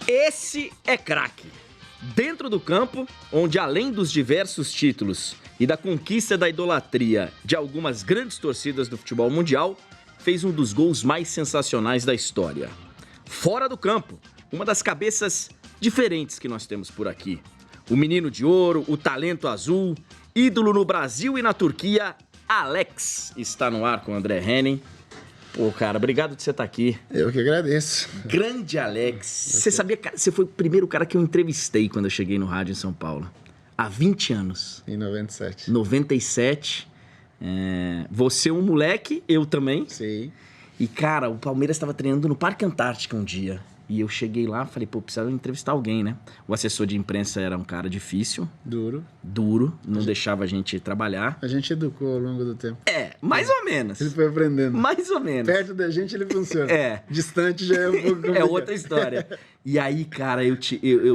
Esse é craque. Dentro do campo, onde além dos diversos títulos e da conquista da idolatria de algumas grandes torcidas do futebol mundial, fez um dos gols mais sensacionais da história. Fora do campo, uma das cabeças diferentes que nós temos por aqui. O menino de ouro, o talento azul, ídolo no Brasil e na Turquia, Alex, está no ar com o André Henning. Pô, cara, obrigado de você estar aqui. Eu que agradeço. Grande Alex. Você sabia, cara, você foi o primeiro cara que eu entrevistei quando eu cheguei no rádio em São Paulo. Há 20 anos. Em 97. 97. Você um moleque, eu também. Sim. E, cara, o Palmeiras estava treinando no Parque Antártica um dia. E eu cheguei lá e falei, pô, precisava entrevistar alguém, né? O assessor de imprensa era um cara difícil. Duro, não deixava a gente trabalhar. A gente educou ao longo do tempo. Mais ou menos. Ele foi aprendendo. Mais ou menos. Perto da gente ele funciona. Distante já é um pouco complicado. É outra história. E aí, cara, eu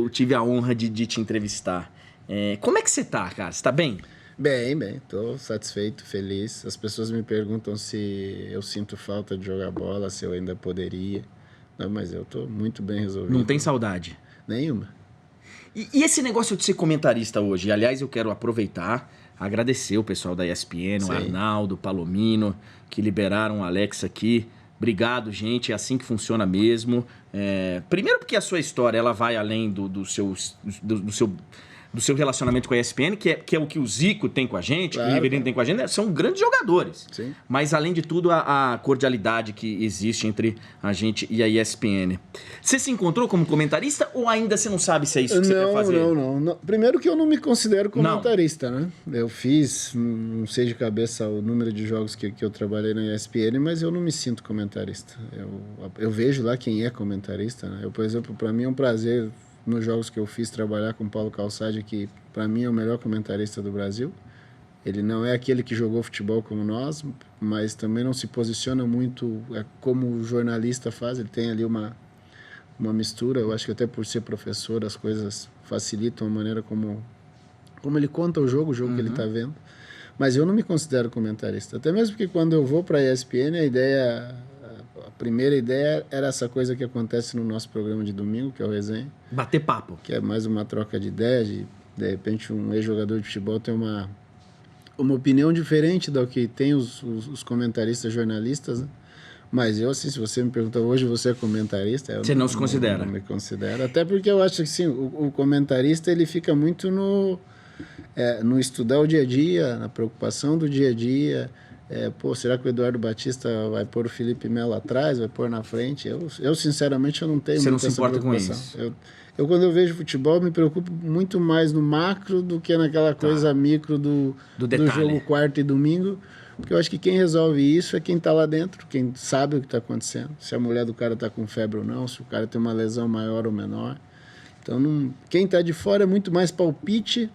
tive a honra de te entrevistar. Como é que você tá, cara? Você tá bem? Bem. Tô satisfeito, feliz. As pessoas me perguntam se eu sinto falta de jogar bola, se eu ainda poderia. Não, mas eu tô muito bem resolvido. Não tem saudade? Nenhuma. E esse negócio de ser comentarista hoje? E, aliás, eu quero aproveitar, agradecer o pessoal da ESPN, o Arnaldo, o Palomino, que liberaram o Alex aqui. Obrigado, gente. É assim que funciona mesmo. Primeiro porque a sua história ela vai além do seu relacionamento com a ESPN, que é o que o Zico tem com a gente, que o Riverino tem com a gente, são grandes jogadores. Sim. Mas, além de tudo, a cordialidade que existe entre a gente e a ESPN. Você se encontrou como comentarista ou ainda você não sabe se é isso que você quer fazer? Não. Primeiro que eu não me considero comentarista, né? Eu fiz, não sei de cabeça o número de jogos que eu trabalhei na ESPN, mas eu não me sinto comentarista. Eu vejo lá quem é comentarista, né? Por exemplo, para mim é um prazer, nos jogos que eu fiz, trabalhar com o Paulo Calçade, que para mim é o melhor comentarista do Brasil. Ele não é aquele que jogou futebol como nós, mas também não se posiciona muito como o jornalista faz. Ele tem ali uma mistura. Eu acho que até por ser professor as coisas facilitam a maneira como ele conta o jogo que ele está vendo. Mas eu não me considero comentarista. Até mesmo porque quando eu vou para a ESPN, a primeira ideia era essa coisa que acontece no nosso programa de domingo, que é o Resenha. Bater papo. Que é mais uma troca de ideias. De repente, um ex-jogador de futebol tem uma opinião diferente da que tem os comentaristas jornalistas, né? Mas eu, assim, se você me perguntar hoje, você é comentarista? Você não se considera? Não me considero. Até porque eu acho que, sim, o comentarista, ele fica muito no estudar o dia a dia, na preocupação do dia a dia. Será que o Eduardo Batista vai pôr o Felipe Melo atrás, vai pôr na frente? Eu sinceramente, eu não tenho muita essa preocupação. Você não se importa com isso? Eu, quando eu vejo futebol, me preocupo muito mais no macro do que naquela coisa micro do jogo quarto e domingo. Porque eu acho que quem resolve isso é quem está lá dentro, quem sabe o que está acontecendo. Se a mulher do cara está com febre ou não, se o cara tem uma lesão maior ou menor. Então, quem está de fora é muito mais palpite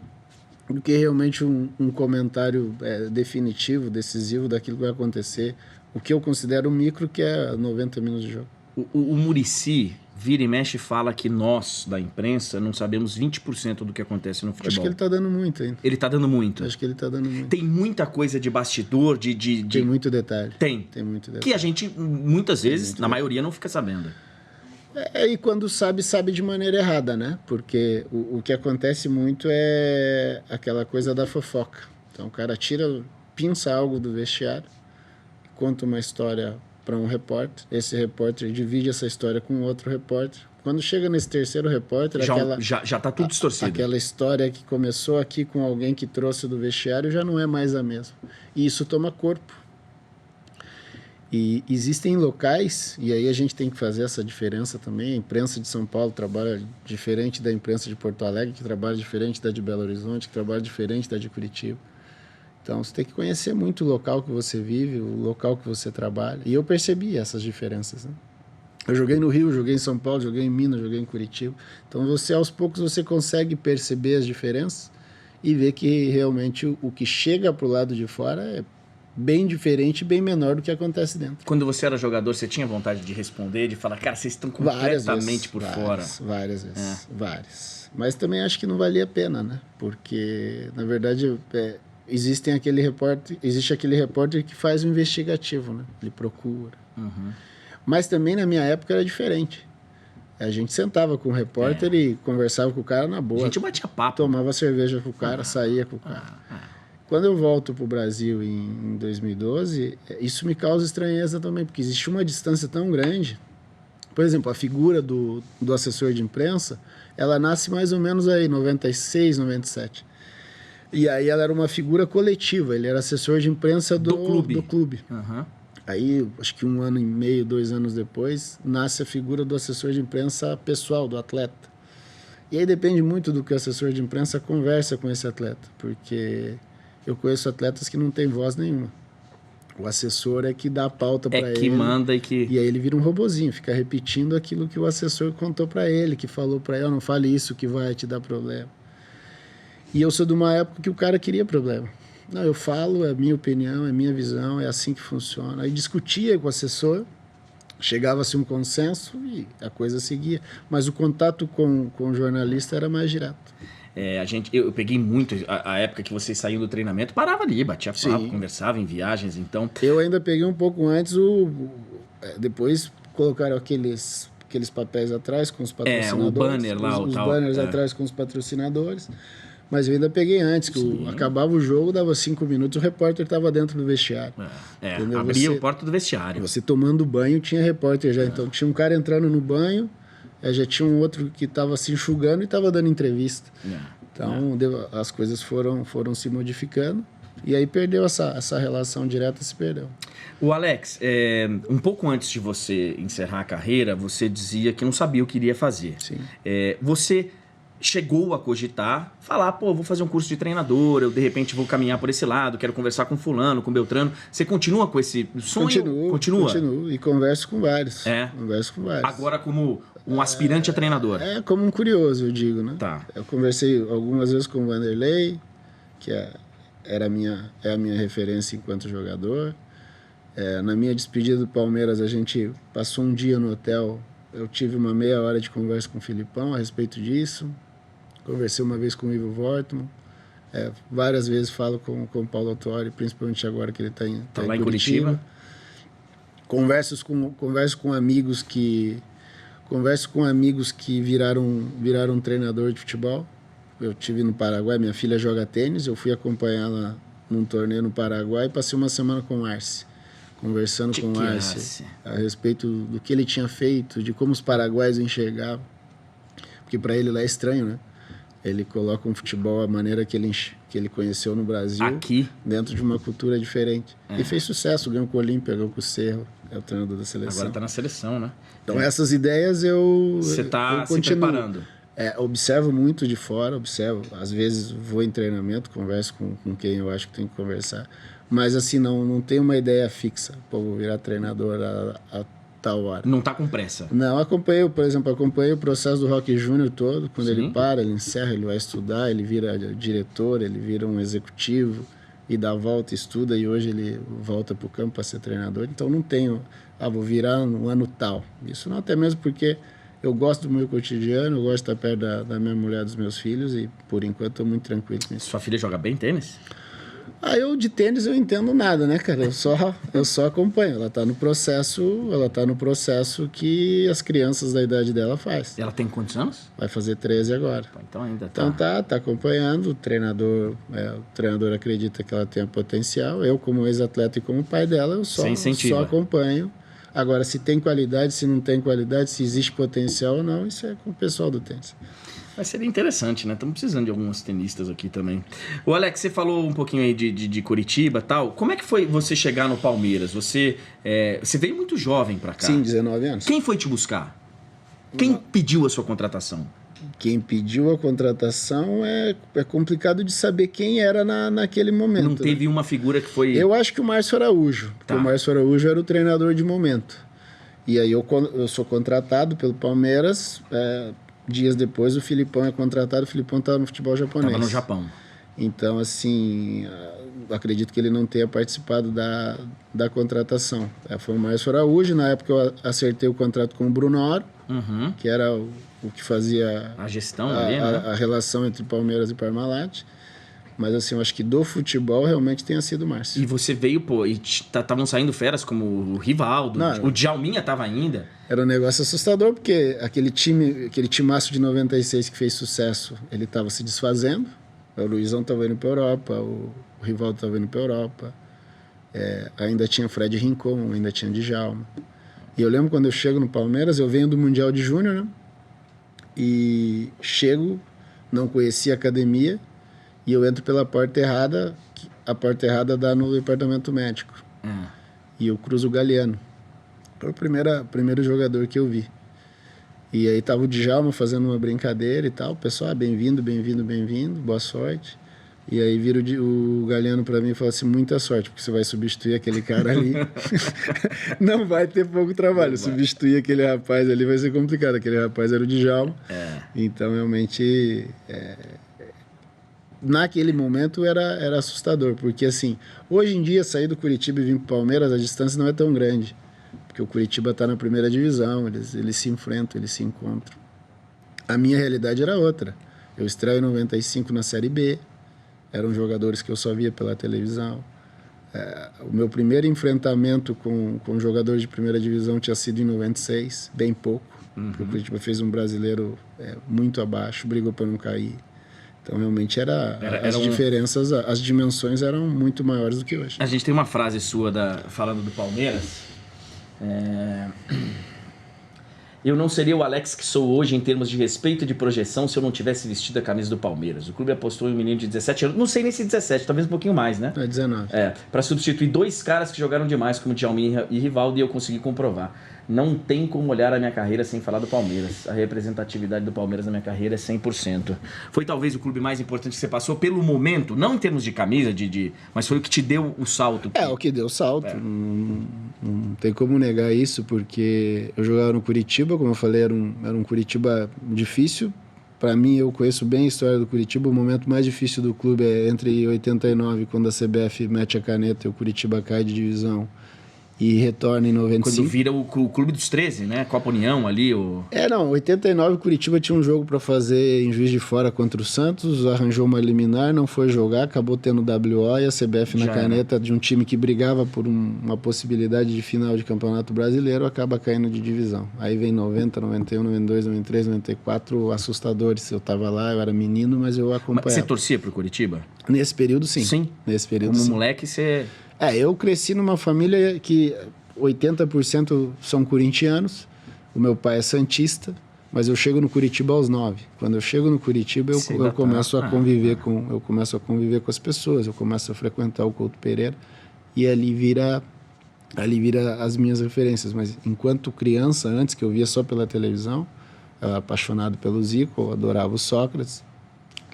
do que realmente um comentário definitivo, decisivo daquilo que vai acontecer. O que eu considero micro, que é 90 minutos de jogo. O Muricy vira e mexe e fala que nós, da imprensa, não sabemos 20% do que acontece no futebol. Acho que ele está dando muito ainda. Ele está dando muito? Acho que ele está dando muito. Tem muita coisa de bastidor, Tem muito detalhe. Tem muito detalhe. Que a gente, muitas vezes, na maioria, não fica sabendo. E quando sabe de maneira errada, né? Porque o que acontece muito é aquela coisa da fofoca. Então o cara pinça algo do vestiário, conta uma história para um repórter, esse repórter divide essa história com outro repórter. Quando chega nesse terceiro repórter... Já tá tudo distorcido. Aquela história que começou aqui com alguém que trouxe do vestiário já não é mais a mesma. E isso toma corpo. E existem locais, e aí a gente tem que fazer essa diferença também. A imprensa de São Paulo trabalha diferente da imprensa de Porto Alegre, que trabalha diferente da de Belo Horizonte, que trabalha diferente da de Curitiba. Então, você tem que conhecer muito o local que você vive, o local que você trabalha. E eu percebi essas diferenças, né? Eu joguei no Rio, joguei em São Paulo, joguei em Minas, joguei em Curitiba. Então, aos poucos, você consegue perceber as diferenças e ver que realmente o que chega para o lado de fora é bem diferente, bem menor do que acontece dentro. Quando você era jogador, você tinha vontade de responder, de falar, cara, vocês estão completamente por fora? Várias vezes, várias. Mas também acho que não valia a pena, né? Porque, na verdade, existe aquele repórter que faz o investigativo, né? Ele procura. Mas também, na minha época, era diferente. A gente sentava com o repórter e conversava com o cara na boa. A gente batia papo. Tomava cerveja com o cara, saía com o cara. Quando eu volto para o Brasil em 2012, isso me causa estranheza também, porque existe uma distância tão grande. Por exemplo, a figura do assessor de imprensa, ela nasce mais ou menos aí, 96, 97. E aí ela era uma figura coletiva, ele era assessor de imprensa do clube. Uhum. Aí, acho que 1 ano e meio, 2 anos depois, nasce a figura do assessor de imprensa pessoal, do atleta. E aí depende muito do que o assessor de imprensa conversa com esse atleta, porque eu conheço atletas que não têm voz nenhuma. O assessor é que dá a pauta para ele. É que manda e que... E aí ele vira um robozinho, fica repetindo aquilo que o assessor contou para ele, que falou para ele, não fale isso que vai te dar problema. E eu sou de uma época que o cara queria problema. Não, eu falo, é minha opinião, é minha visão, é assim que funciona. Aí discutia com o assessor, chegava-se um consenso e a coisa seguia. Mas o contato com o jornalista era mais direto. Eu peguei muito a época que vocês saíam do treinamento, parava ali, batia papo, conversava em viagens, então... Eu ainda peguei um pouco antes, depois colocaram aqueles papéis atrás com os patrocinadores. O banner lá, os banners atrás com os patrocinadores. Mas eu ainda peguei antes, que acabava o jogo, dava 5 minutos, o repórter estava dentro do vestiário. Abria a porta do vestiário. Você tomando banho, tinha repórter já. Então tinha um cara entrando no banho, já tinha um outro que estava se enxugando e estava dando entrevista. Então as coisas foram se modificando e aí perdeu essa relação direta, se perdeu. O Alex, um pouco antes de você encerrar a carreira, você dizia que não sabia o que iria fazer. Sim. Você chegou a cogitar, falar, vou fazer um curso de treinador, eu de repente vou caminhar por esse lado, quero conversar com fulano, com Beltrano. Você continua com esse sonho? Continuo e converso com vários. Converso com vários. Agora como um aspirante a treinador. Como um curioso, eu digo, né? Tá. Eu conversei algumas vezes com o Vanderlei, que é a minha referência enquanto jogador. Na minha despedida do Palmeiras, a gente passou um dia no hotel, eu tive uma meia hora de conversa com o Filipão a respeito disso. Conversei uma vez com o Ivo Wortmann, várias vezes falo com o Paulo Autori, principalmente agora que ele está em Curitiba. Converso com amigos que viraram treinador de futebol. Eu estive no Paraguai, minha filha joga tênis, eu fui acompanhá-la num torneio no Paraguai e passei uma semana com o Arce, conversando com o Arce a respeito do que ele tinha feito, de como os paraguaios enxergavam, porque para ele lá é estranho, né? Ele coloca um futebol a maneira que ele conheceu no Brasil, aqui, dentro de uma cultura diferente. E fez sucesso, ganhou com o Olímpia, ganhou com o Cerro, é o treinador da seleção. Agora está na seleção, né? Então essas ideias você está se preparando. Observo muito de fora, às vezes vou em treinamento, converso com quem eu acho que tem que conversar, mas assim, não tenho uma ideia fixa, vou virar treinador a tal hora. Não está com pressa? Não, acompanhei o processo do Roque Júnior todo, quando ele para, ele encerra, ele vai estudar, ele vira diretor, ele vira um executivo e dá a volta, estuda e hoje ele volta para o campo para ser treinador, então não tenho, vou virar no ano tal. Isso não, até mesmo porque eu gosto do meu cotidiano, eu gosto de estar perto da minha mulher, dos meus filhos e por enquanto estou muito tranquilo com isso. Sua filha joga bem tênis? Eu de tênis eu entendo nada, né, cara? Eu só acompanho. Ela tá no processo que as crianças da idade dela faz. Ela tem quantos anos? Vai fazer 13 agora. Então ainda tá. Então tá acompanhando. O treinador acredita que ela tem potencial. Eu, como ex-atleta e como pai dela, eu só acompanho. Agora, se tem qualidade, se não tem qualidade, se existe potencial ou não, isso é com o pessoal do tênis. Mas seria interessante, né? Estamos precisando de alguns tenistas aqui também. O Alex, você falou um pouquinho aí de Curitiba e tal. Como é que foi você chegar no Palmeiras? Você veio muito jovem para cá. Sim, 19 anos. Quem foi te buscar? Quem pediu a sua contratação? Quem pediu a contratação é complicado de saber quem era naquele momento. Não teve uma figura que foi... Eu acho que o Márcio Araújo. Porque o Márcio Araújo era o treinador de momento. E aí eu sou contratado pelo Palmeiras... Dias depois o Filipão é contratado, o Filipão estava no futebol japonês. Estava no Japão. Então, assim, acredito que ele não tenha participado da contratação. Foi o Márcio Araújo, na época eu acertei o contrato com o Bruno Oro, que era o que fazia a gestão ali, né? A relação entre Palmeiras e Parmalat. Mas assim, eu acho que do futebol realmente tenha sido o Márcio. E você veio, pô, e estavam saindo feras como o Rivaldo, o Djalminha tava ainda. Era um negócio assustador, porque aquele timaço de 96 que fez sucesso, ele estava se desfazendo. O Luizão estava indo para Europa, o Rivaldo estava indo para Europa. Ainda tinha Fred Rincon, ainda tinha Djalma. E eu lembro quando eu chego no Palmeiras, eu venho do Mundial de Júnior, né? E chego, não conhecia a academia, e eu entro pela porta errada, a porta errada dá no departamento médico. E eu cruzo o Galeano. Foi o primeiro jogador que eu vi. E aí tava o Djalma fazendo uma brincadeira e tal. O pessoal, bem-vindo, boa sorte. E aí vira o Galeano para mim e fala assim, muita sorte, porque você vai substituir aquele cara ali. Não vai ter pouco trabalho. Substituir aquele rapaz ali vai ser complicado. Aquele rapaz era o Djalma. Então, realmente, naquele momento era assustador. Porque, assim, hoje em dia, sair do Curitiba e vir pro Palmeiras, a distância não é tão grande. Porque o Curitiba está na primeira divisão, eles se enfrentam, eles se encontram. A minha realidade era outra. Eu estreio em 95 na Série B. Eram jogadores que eu só via pela televisão. O meu primeiro enfrentamento com jogadores de primeira divisão tinha sido em 96, bem pouco. Porque o Curitiba fez um brasileiro muito abaixo, brigou para não cair. Então, realmente, as diferenças, as dimensões eram muito maiores do que hoje. A gente tem uma frase sua falando do Palmeiras. Eu não seria o Alex que sou hoje em termos de respeito e de projeção se eu não tivesse vestido a camisa do Palmeiras. O clube apostou em um menino de 17 anos, não sei nem se 17, talvez um pouquinho mais, né? 19. Para substituir dois caras que jogaram demais, como Djalminha e Rivaldo, e eu consegui comprovar. Não tem como olhar a minha carreira sem falar do Palmeiras. A representatividade do Palmeiras na minha carreira é 100%. Foi talvez o clube mais importante que você passou pelo momento, não em termos de camisa, mas foi o que te deu o salto. O que deu o salto. Não tem como negar isso, porque eu jogava no Curitiba, como eu falei, era um Curitiba difícil. Para mim, eu conheço bem a história do Curitiba. O momento mais difícil do clube é entre 89, quando a CBF mete a caneta e o Curitiba cai de divisão, e retorna em 95. Quando vira o Clube dos 13, né? Copa União ali. 89 o Curitiba tinha um jogo para fazer em Juiz de Fora contra o Santos, arranjou uma liminar, não foi jogar, acabou tendo WO e a CBF na caneta de um time que brigava por uma possibilidade de final de Campeonato Brasileiro, acaba caindo de divisão. Aí vem 90, 91, 92, 93, 94, assustadores. Eu estava lá, eu era menino, mas eu acompanhava. Mas você torcia pro Curitiba? Nesse período, sim. Sim? Nesse período, como sim. Moleque, você... Eu cresci numa família que 80% são corintianos. O meu pai é santista, mas eu chego no Curitiba aos 9. Quando eu chego no Curitiba, eu começo a conviver com as pessoas, eu começo a frequentar o Couto Pereira e ali vira as minhas referências. Mas enquanto criança, antes que eu via só pela televisão, eu era apaixonado pelo Zico, eu adorava o Sócrates,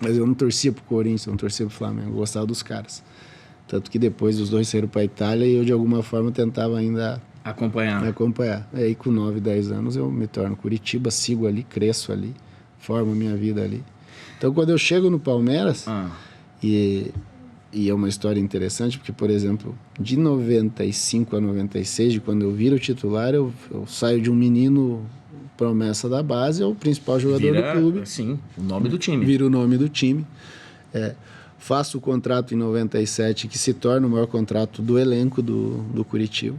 mas eu não torcia pro Corinthians, eu não torcia pro Flamengo, eu gostava dos caras. Tanto que depois os dois saíram para a Itália e eu, de alguma forma, tentava ainda acompanhar. Aí, com 9, 10 anos, eu me torno Curitiba, sigo ali, cresço ali, formo minha vida ali. Então, quando eu chego no Palmeiras, e é uma história interessante, porque, por exemplo, de 95 a 96, de quando eu viro titular, eu saio de um menino promessa da base ao principal jogador do clube. Sim, o nome do time. Vira o nome do time. Faço o contrato em 97, que se torna o maior contrato do elenco do Curitiba.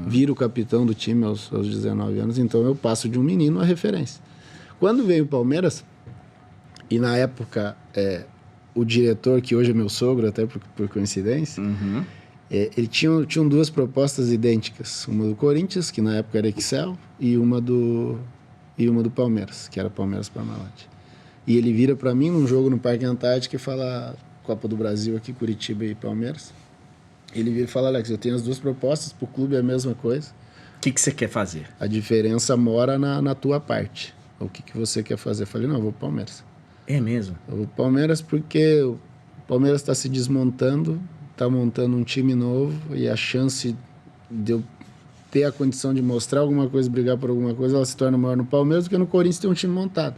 Viro o capitão do time aos 19 anos, então eu passo de um menino a referência. Quando veio o Palmeiras, e na época o diretor, que hoje é meu sogro, até por coincidência, ele tinham duas propostas idênticas. Uma do Corinthians, que na época era Excel, e uma do Palmeiras, que era Palmeiras Parmalat. E ele vira para mim num jogo no Parque Antártica e fala... Copa do Brasil aqui, Curitiba e Palmeiras. Ele vira e fala, Alex, eu tenho as duas propostas, pro clube é a mesma coisa. O que você quer fazer? A diferença mora na tua parte. O que você quer fazer? Eu falei, não, eu vou pro Palmeiras. É mesmo? Eu vou pro Palmeiras porque o Palmeiras está se desmontando, está montando um time novo e a chance de eu ter a condição de mostrar alguma coisa, brigar por alguma coisa, ela se torna maior no Palmeiras do que no Corinthians tem um time montado.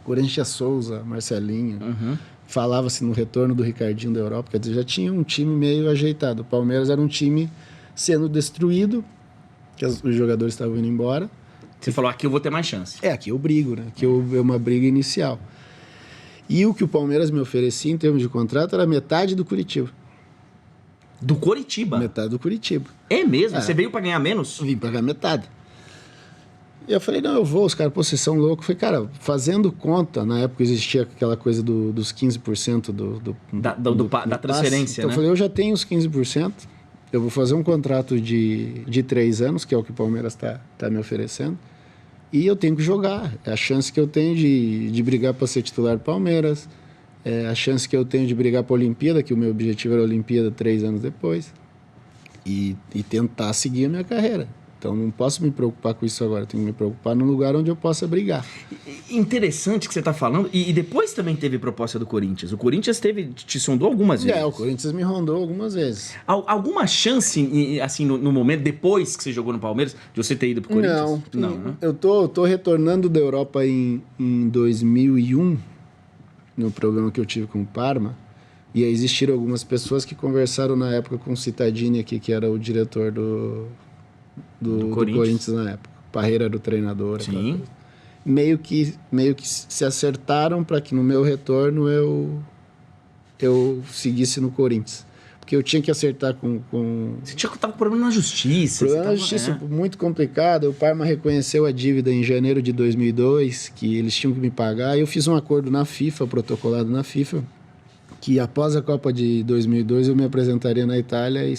O Corinthians tinha Souza, Marcelinho... Falava-se no retorno do Ricardinho da Europa, quer dizer, já tinha um time meio ajeitado. O Palmeiras era um time sendo destruído, que os jogadores estavam indo embora. Você falou, aqui eu vou ter mais chance. Aqui eu brigo, né? Aqui é uma briga inicial. E o que o Palmeiras me oferecia em termos de contrato era metade do Curitiba. Do Coritiba? Metade do Curitiba. É mesmo? Você veio pra ganhar menos? Vim pagar metade. E eu falei, não, eu vou. Os caras, pô, vocês são loucos. Eu falei, cara, fazendo conta, na época existia aquela coisa dos 15% da transferência, então, né? Eu falei, eu já tenho os 15%, eu vou fazer um contrato de 3 anos, que é o que o Palmeiras tá me oferecendo, e eu tenho que jogar. É a chance que eu tenho de brigar para ser titular do Palmeiras, é a chance que eu tenho de brigar para a Olimpíada, que o meu objetivo era a Olimpíada 3 anos depois, e tentar seguir a minha carreira. Então, não posso me preocupar com isso agora. Tenho que me preocupar num lugar onde eu possa brigar. Interessante que você está falando. E depois também teve proposta do Corinthians. O Corinthians te sondou algumas vezes. O Corinthians me rondou algumas vezes. Alguma chance, assim, no momento, depois que você jogou no Palmeiras, de você ter ido pro Corinthians? Não, né? Eu tô retornando da Europa em 2001, no problema que eu tive com o Parma. E aí existiram algumas pessoas que conversaram na época com o Cittadini aqui, que era o diretor do Corinthians na época. Parreira era o treinador. Sim. Meio que se acertaram para que no meu retorno eu seguisse no Corinthians. Porque eu tinha que acertar com... Você tava com problema na justiça. Problema na justiça, muito complicado. O Parma reconheceu a dívida em janeiro de 2002, que eles tinham que me pagar. E eu fiz um acordo na FIFA, protocolado na FIFA, que após a Copa de 2002 eu me apresentaria na Itália e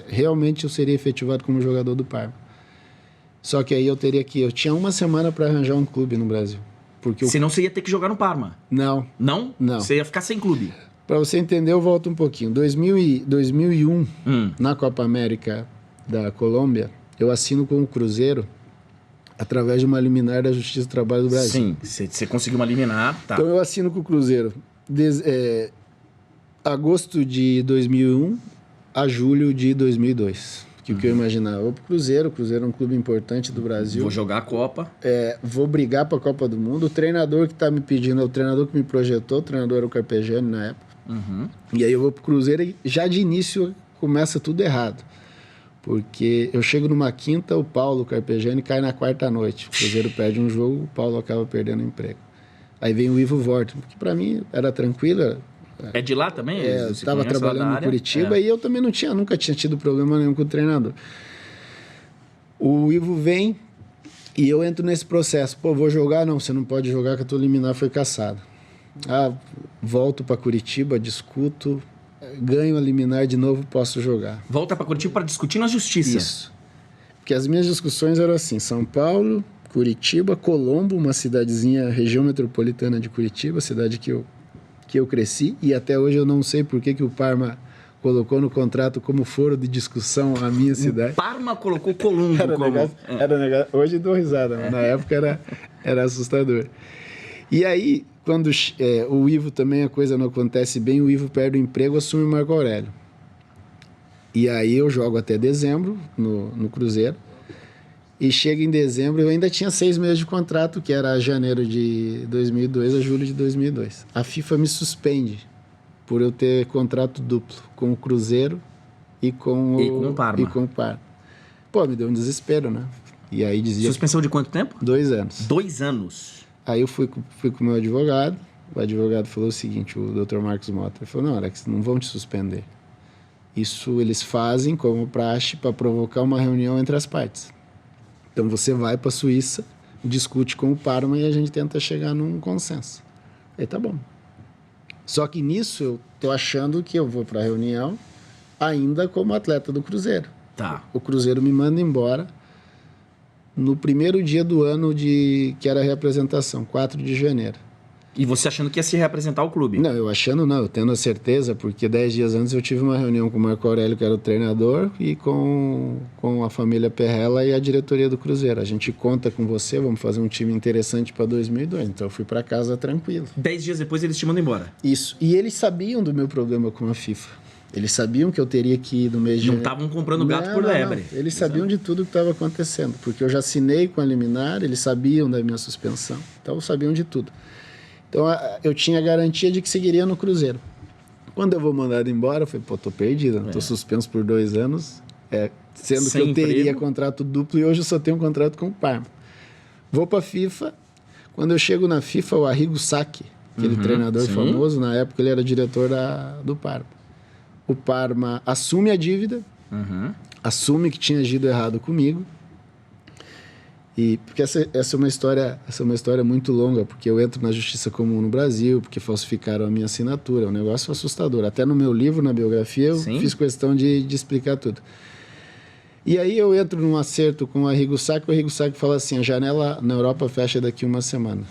realmente eu seria efetivado como jogador do Parma. Só que aí eu tinha uma semana para arranjar um clube no Brasil. Porque senão você ia ter que jogar no Parma. Não. Não? Não. Você ia ficar sem clube. Para você entender, eu volto um pouquinho. 2001, na Copa América da Colômbia, eu assino com o Cruzeiro através de uma liminar da Justiça do Trabalho do Brasil. Sim, você conseguiu uma liminar, tá. Então eu assino com o Cruzeiro agosto de 2001 a julho de 2002. Que o que eu imaginava, vou pro Cruzeiro, o Cruzeiro é um clube importante do Brasil. Vou jogar a Copa. Vou brigar para a Copa do Mundo. O treinador que está me pedindo é o treinador que me projetou, o treinador era o Carpegiani na época. E aí eu vou pro Cruzeiro e já de início começa tudo errado. Porque eu chego numa quinta, o Paulo Carpegiani cai na quarta noite. O Cruzeiro perde um jogo, o Paulo acaba perdendo o emprego. Aí vem o Ivo Vorten, que para mim era tranquilo. É de lá também? Estava trabalhando no Curitiba e eu também nunca tinha tido problema nenhum com o treinador. O Ivo vem e eu entro nesse processo. Pô, vou jogar? Não, você não pode jogar que a tua liminar foi cassada. Volto para Curitiba, discuto, ganho a liminar de novo, posso jogar. Volta para Curitiba para discutir na justiça. Isso. Porque as minhas discussões eram assim, São Paulo, Curitiba, Colombo, uma cidadezinha, região metropolitana de Curitiba, cidade que eu cresci, e até hoje eu não sei por que o Parma colocou no contrato como foro de discussão a minha cidade. O Parma colocou Colombo era negócio, hoje dou risada, mas na época era assustador. E aí, quando o Ivo também a coisa não acontece bem, o Ivo perde o emprego, assume o Marco Aurélio. E aí eu jogo até dezembro no Cruzeiro, e chega em dezembro, eu ainda tinha 6 meses de contrato, que era janeiro de 2002 a julho de 2002. A FIFA me suspende por eu ter contrato duplo com o Cruzeiro e com o Parma. Pô, me deu um desespero, né? E aí dizia... Suspensão de quanto tempo? 2 anos. 2 anos. Aí eu fui com o meu advogado, o advogado falou o seguinte, o Dr. Marcos Mota, ele falou, não, Alex, não vão te suspender. Isso eles fazem como praxe para provocar uma reunião entre as partes. Então você vai para a Suíça, discute com o Parma e a gente tenta chegar num consenso. Aí tá bom. Só que nisso eu tô achando que eu vou para a reunião ainda como atleta do Cruzeiro. Tá. O Cruzeiro me manda embora no primeiro dia do ano que era a reapresentação, 4 de janeiro. E você achando que ia se representar o clube? Não, eu tendo a certeza, porque 10 dias antes eu tive uma reunião com o Marco Aurélio, que era o treinador, e com a família Perrella e a diretoria do Cruzeiro. A gente conta com você, vamos fazer um time interessante para 2002. Então eu fui para casa tranquilo. 10 dias depois eles te mandam embora? Isso. E eles sabiam do meu problema com a FIFA. Eles sabiam que eu teria que ir no mês de janeiro. Não estavam comprando gato por lebre. Não. Eles sabiam de tudo que estava acontecendo, porque eu já assinei com a liminar, eles sabiam da minha suspensão. Então sabiam de tudo. Então, eu tinha a garantia de que seguiria no Cruzeiro. Quando eu vou mandado embora, eu falei, tô perdido, tô suspenso por 2 anos, sendo que eu teria contrato duplo e hoje eu só tenho um contrato com o Parma. Vou para a FIFA, quando eu chego na FIFA, o Arrigo Sacchi, aquele treinador famoso, na época ele era diretor do Parma. O Parma assume a dívida, assume que tinha agido errado comigo, e porque essa é uma história muito longa, porque eu entro na Justiça Comum no Brasil, porque falsificaram a minha assinatura, é um negócio assustador. Até no meu livro, na biografia, eu fiz questão de explicar tudo. E aí eu entro num acerto com o Arrigo Sacchi fala assim, a janela na Europa fecha daqui uma semana.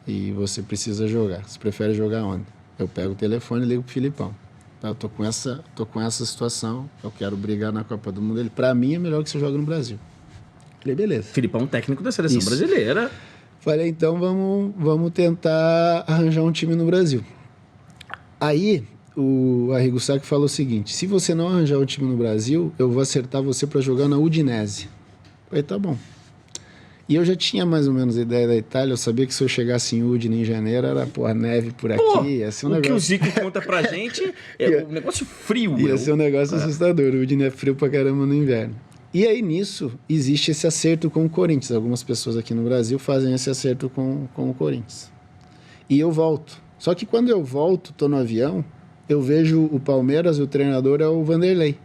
E você precisa jogar. Você prefere jogar onde? Eu pego o telefone e ligo pro Filipão. Eu tô com essa situação, eu quero brigar na Copa do Mundo. Ele, pra mim, é melhor que você jogue no Brasil. Falei, beleza. Filipão, técnico da seleção brasileira. Falei, então vamos tentar arranjar um time no Brasil. Aí o Arrigo Sacchi falou o seguinte, se você não arranjar um time no Brasil, eu vou acertar você para jogar na Udinese. Falei, tá bom. E eu já tinha mais ou menos a ideia da Itália, eu sabia que se eu chegasse em Udine em janeiro, era neve por aqui, ia ser um negócio... O que o Zico conta pra gente é um negócio frio. Ia ser um negócio assustador, o Udine é frio pra caramba no inverno. E aí, nisso, existe esse acerto com o Corinthians. Algumas pessoas aqui no Brasil fazem esse acerto com o Corinthians. E eu volto. Só que quando eu volto, tô no avião, eu vejo o Palmeiras e o treinador é o Vanderlei.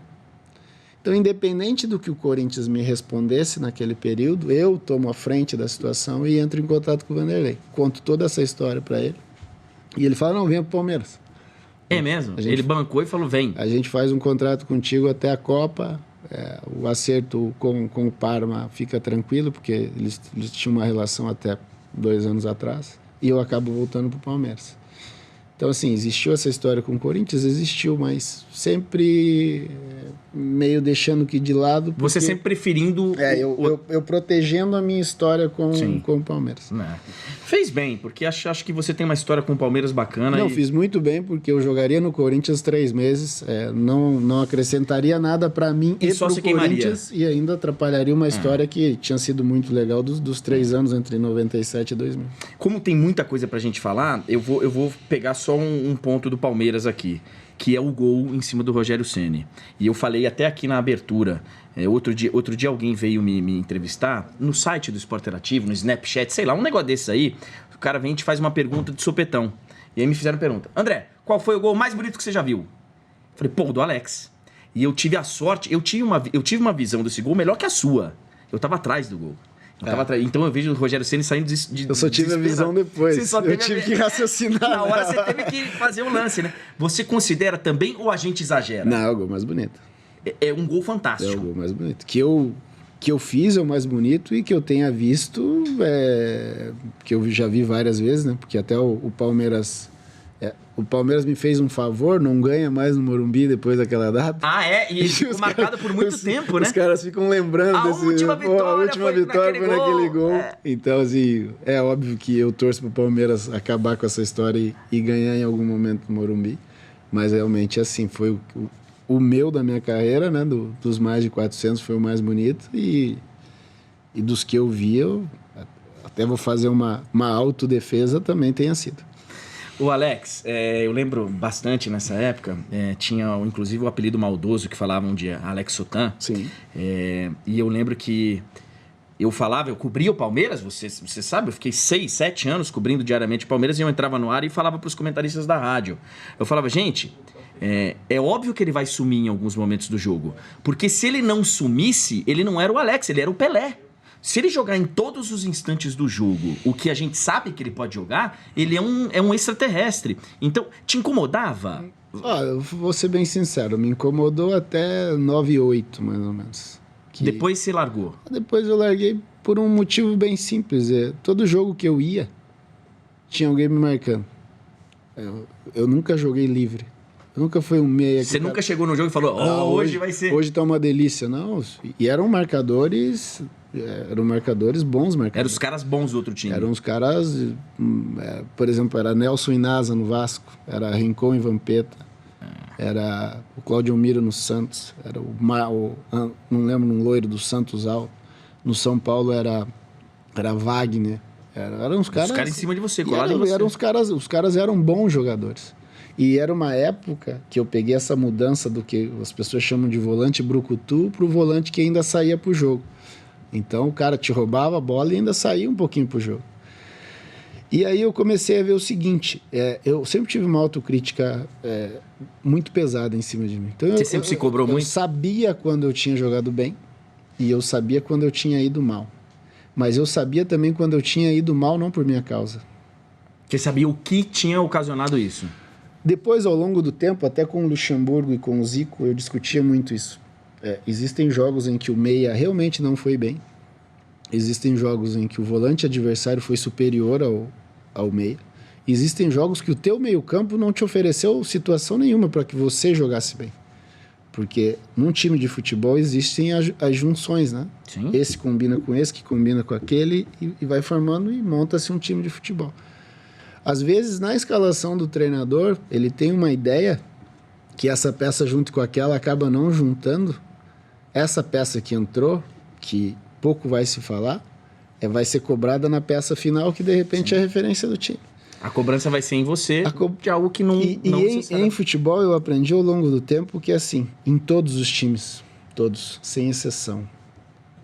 Então, independente do que o Corinthians me respondesse naquele período, eu tomo a frente da situação e entro em contato com o Vanderlei. Conto toda essa história para ele. E ele fala, não, venha pro Palmeiras. É mesmo? Ele bancou e falou, vem. A gente faz um contrato contigo até a Copa. O acerto com o Parma fica tranquilo, porque eles tinham uma relação até 2 anos atrás. E eu acabo voltando pro Palmeiras. Então, assim, existiu essa história com o Corinthians? Existiu, mas sempre meio deixando que de lado... Porque, você sempre preferindo... Eu protegendo a minha história com o Palmeiras. Fez bem, porque acho que você tem uma história com o Palmeiras bacana. Não, fiz muito bem, porque eu jogaria no Corinthians 3 meses, não acrescentaria nada para mim e só pro se queimaria. Corinthians, e ainda atrapalharia uma história que tinha sido muito legal dos 3 anos entre 97 e 2000. Como tem muita coisa pra gente falar, eu vou pegar só um ponto do Palmeiras aqui, que é o gol em cima do Rogério Ceni. E eu falei até aqui na abertura, outro dia alguém veio me entrevistar, no site do Sport Interativo, no Snapchat, sei lá, um negócio desses aí, o cara vem e te faz uma pergunta de sopetão. E aí me fizeram pergunta, André, qual foi o gol mais bonito que você já viu? Eu falei, pô, do Alex. E eu tive a sorte, eu tive uma visão desse gol melhor que a sua. Eu tava atrás do gol. Então eu vejo o Rogério Ceni saindo de eu só tive a visão depois. Eu tive que raciocinar. Na hora você teve que fazer um lance, né? Você considera também ou a gente exagera? Não, é o gol mais bonito. É um gol fantástico. É o gol mais bonito. Que eu fiz é o mais bonito e que eu tenha visto, que eu já vi várias vezes, né? Porque até o Palmeiras... O Palmeiras me fez um favor, não ganha mais no Morumbi depois daquela data. E ficou marcado por muito tempo, né? Os caras ficam lembrando a última vitória foi naquele gol. Então, assim, é óbvio que eu torço pro Palmeiras acabar com essa história e ganhar em algum momento no Morumbi. Mas realmente, assim, foi o meu da minha carreira, né? Dos mais de 400 foi o mais bonito. E dos que eu vi, eu até vou fazer uma autodefesa, também tenha sido. O Alex, eu lembro bastante nessa época, tinha inclusive o apelido maldoso que falavam de Alex Sotan. Sim. E eu lembro que eu cobria o Palmeiras, você sabe, eu fiquei 6, 7 anos cobrindo diariamente o Palmeiras e eu entrava no ar e falava para os comentaristas da rádio. Eu falava, gente, é óbvio que ele vai sumir em alguns momentos do jogo, porque se ele não sumisse, ele não era o Alex, ele era o Pelé. Se ele jogar em todos os instantes do jogo o que a gente sabe que ele pode jogar, ele é um extraterrestre. Então, te incomodava? Eu vou ser bem sincero, me incomodou até 9-8, mais ou menos. Depois você largou? Depois eu larguei por um motivo bem simples. Todo jogo que eu ia, tinha alguém me marcando. Eu nunca joguei livre. Eu nunca fui um meia... Você nunca chegou no jogo e falou, hoje vai ser... Hoje tá uma delícia. Não, e eram marcadores bons marcadores. Eram os caras bons do outro time. Eram os caras, por exemplo, era Nelson Inaza no Vasco, era Rincon e Vampeta, era o Claudio Miro no Santos, era não lembro, um loiro do Santos Alto. No São Paulo era Wagner. Eram os caras... Os caras em cima de você, colado em você. Os caras eram bons jogadores. E era uma época que eu peguei essa mudança do que as pessoas chamam de volante brucutu para o volante que ainda saía pro jogo. Então o cara te roubava a bola e ainda saía um pouquinho pro jogo. E aí eu comecei a ver o seguinte, eu sempre tive uma autocrítica muito pesada em cima de mim. Então, Você sempre se cobrou muito? Eu sabia quando eu tinha jogado bem e eu sabia quando eu tinha ido mal. Mas eu sabia também quando eu tinha ido mal, não por minha causa. Você sabia o que tinha ocasionado isso? Depois, ao longo do tempo, até com o Luxemburgo e com o Zico, eu discutia muito isso. Existem jogos em que o meia realmente não foi bem. Existem jogos em que o volante adversário foi superior ao meia. Existem jogos que o teu meio-campo não te ofereceu situação nenhuma para que você jogasse bem. Porque num time de futebol existem as junções, né? Sim. Esse combina com esse, que combina com aquele, e vai formando e monta-se um time de futebol. Às vezes, na escalação do treinador, ele tem uma ideia que essa peça junto com aquela acaba não juntando. Essa peça que entrou, que pouco vai se falar, vai ser cobrada na peça final, que de repente Sim. é a referência do time. A cobrança vai ser em você de algo que não... Em futebol eu aprendi ao longo do tempo que assim, em todos os times, todos, sem exceção,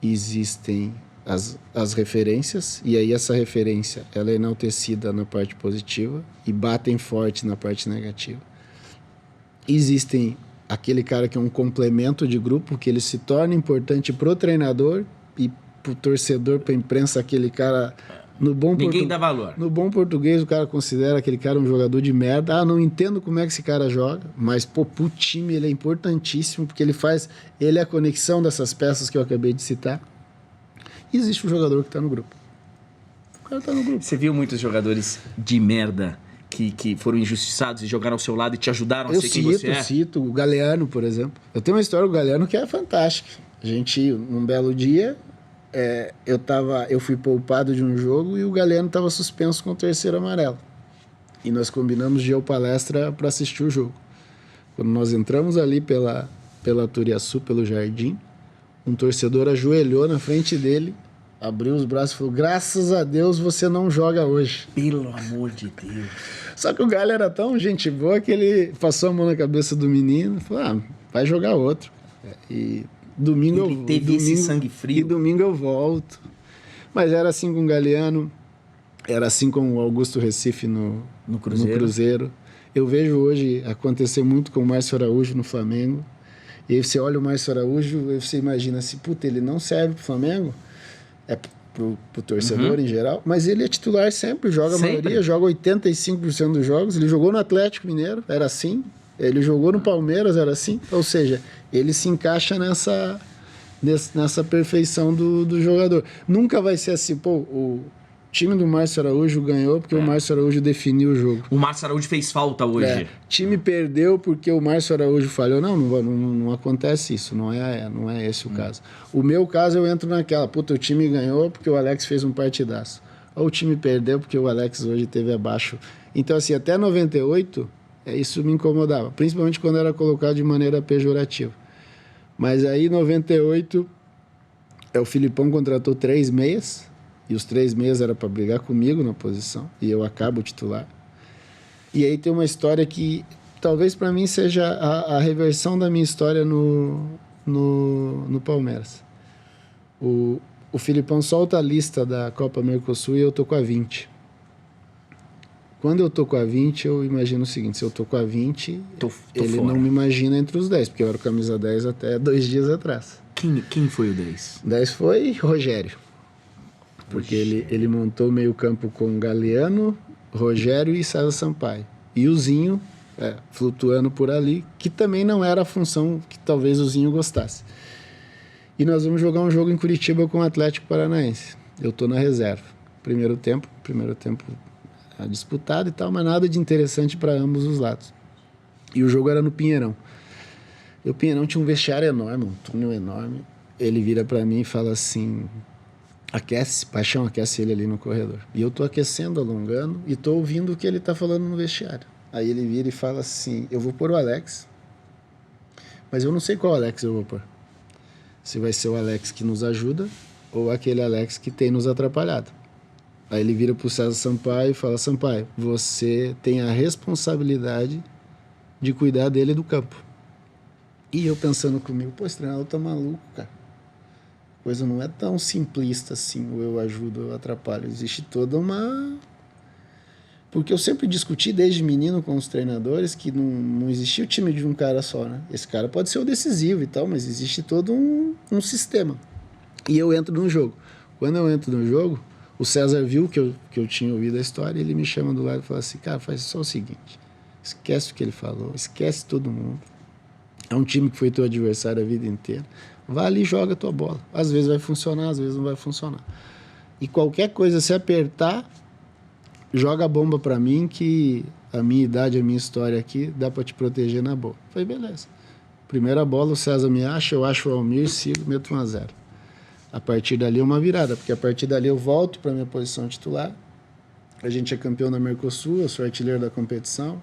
existem as referências, e aí essa referência ela é enaltecida na parte positiva e batem forte na parte negativa. Existem aquele cara que é um complemento de grupo, que ele se torna importante pro treinador e pro torcedor, pra imprensa, aquele cara... Ninguém dá valor. No bom português, o cara considera aquele cara um jogador de merda. Ah, não entendo como é que esse cara joga, mas, pô, pro time ele é importantíssimo, porque ele é a conexão dessas peças que eu acabei de citar. E existe um jogador que tá no grupo. O cara tá no grupo. Você viu muitos jogadores de merda que foram injustiçados e jogaram ao seu lado e te ajudaram a ser quem você é? Eu cito o Galeano, por exemplo. Eu tenho uma história com o Galeano que é fantástica. A gente, num belo dia... eu fui poupado de um jogo e o Galeano estava suspenso com o terceiro amarelo. E nós combinamos de ir ao palestra para assistir o jogo. Quando nós entramos ali pela Turiaçu, pelo jardim, um torcedor ajoelhou na frente dele, abriu os braços e falou: graças a Deus você não joga hoje. Pelo amor de Deus. Só que o Galo era tão gente boa que ele passou a mão na cabeça do menino e falou: vai jogar outro. E domingo ele teve esse sangue frio. E domingo eu volto. Mas era assim com o Galeano, era assim com o Augusto Recife no Cruzeiro. Eu vejo hoje acontecer muito com o Márcio Araújo no Flamengo. E aí você olha o Márcio Araújo e você imagina assim, puta, ele não serve pro Flamengo, pro torcedor em geral, mas ele é titular sempre, joga a maioria, joga 85% dos jogos. Ele jogou no Atlético Mineiro, era assim. Ele jogou no Palmeiras, era assim. Ou seja, ele se encaixa nessa perfeição do jogador. Nunca vai ser assim, pô, o time do Márcio Araújo ganhou porque o Márcio Araújo definiu o jogo. O Márcio Araújo fez falta hoje. Time perdeu porque o Márcio Araújo falhou. Não acontece isso, não é esse o caso. O meu caso, eu entro naquela, puta, o time ganhou porque o Alex fez um partidaço. Ou o time perdeu porque o Alex hoje teve abaixo. Então, assim, até 98... isso me incomodava, principalmente quando era colocado de maneira pejorativa. Mas aí, em 98, o Filipão contratou 3 meias, e os 3 meias era para brigar comigo na posição, e eu acabo titular. E aí tem uma história que, talvez para mim, seja a reversão da minha história no Palmeiras. O Filipão solta a lista da Copa Mercosul e eu tô com a 20. Quando eu tô com a 20, eu imagino o seguinte: se eu tô com a 20, ele fora. Não me imagina entre os 10, porque eu era o camisa 10 até 2 dias atrás. Quem foi o 10? 10 foi Rogério. Porque ele montou o meio-campo com Galeano, Rogério e César Sampaio. E o Zinho, flutuando por ali, que também não era a função que talvez o Zinho gostasse. E nós vamos jogar um jogo em Curitiba com o Atlético Paranaense. Eu tô na reserva. Primeiro tempo disputado e tal, mas nada de interessante para ambos os lados. E o jogo era no Pinheirão. E o Pinheirão tinha um vestiário enorme, um túnel enorme. Ele vira para mim e fala assim: Paixão, aquece ele ali no corredor. E eu tô aquecendo, alongando, e tô ouvindo o que ele tá falando no vestiário. Aí ele vira e fala assim: eu vou pôr o Alex, mas eu não sei qual Alex eu vou pôr. Se vai ser o Alex que nos ajuda ou aquele Alex que tem nos atrapalhado. Aí ele vira pro César Sampaio e fala: Sampaio, você tem a responsabilidade de cuidar dele do campo. E eu pensando comigo, pô, esse treinador tá maluco, cara. A coisa não é tão simplista assim, ou eu ajudo ou eu atrapalho. Existe toda uma Porque eu sempre discuti desde menino com os treinadores que não existia o time de um cara só, né? Esse cara pode ser o decisivo e tal, mas existe todo um sistema. E eu entro no jogo. Quando eu entro no jogo, o César viu que eu tinha ouvido a história e ele me chama do lado e fala assim, cara, faz só o seguinte, esquece o que ele falou, esquece todo mundo. É um time que foi teu adversário a vida inteira. Vai ali e joga a tua bola. Às vezes vai funcionar, às vezes não vai funcionar. E qualquer coisa, se apertar, joga a bomba pra mim que a minha idade, a minha história aqui, dá pra te proteger na boa. Falei, beleza. Primeira bola, o César me acha, eu acho o Almir, sigo, meto 1-0. A partir dali é uma virada, porque a partir dali eu volto pra minha posição titular. A gente é campeão da Mercosul, eu sou artilheiro da competição.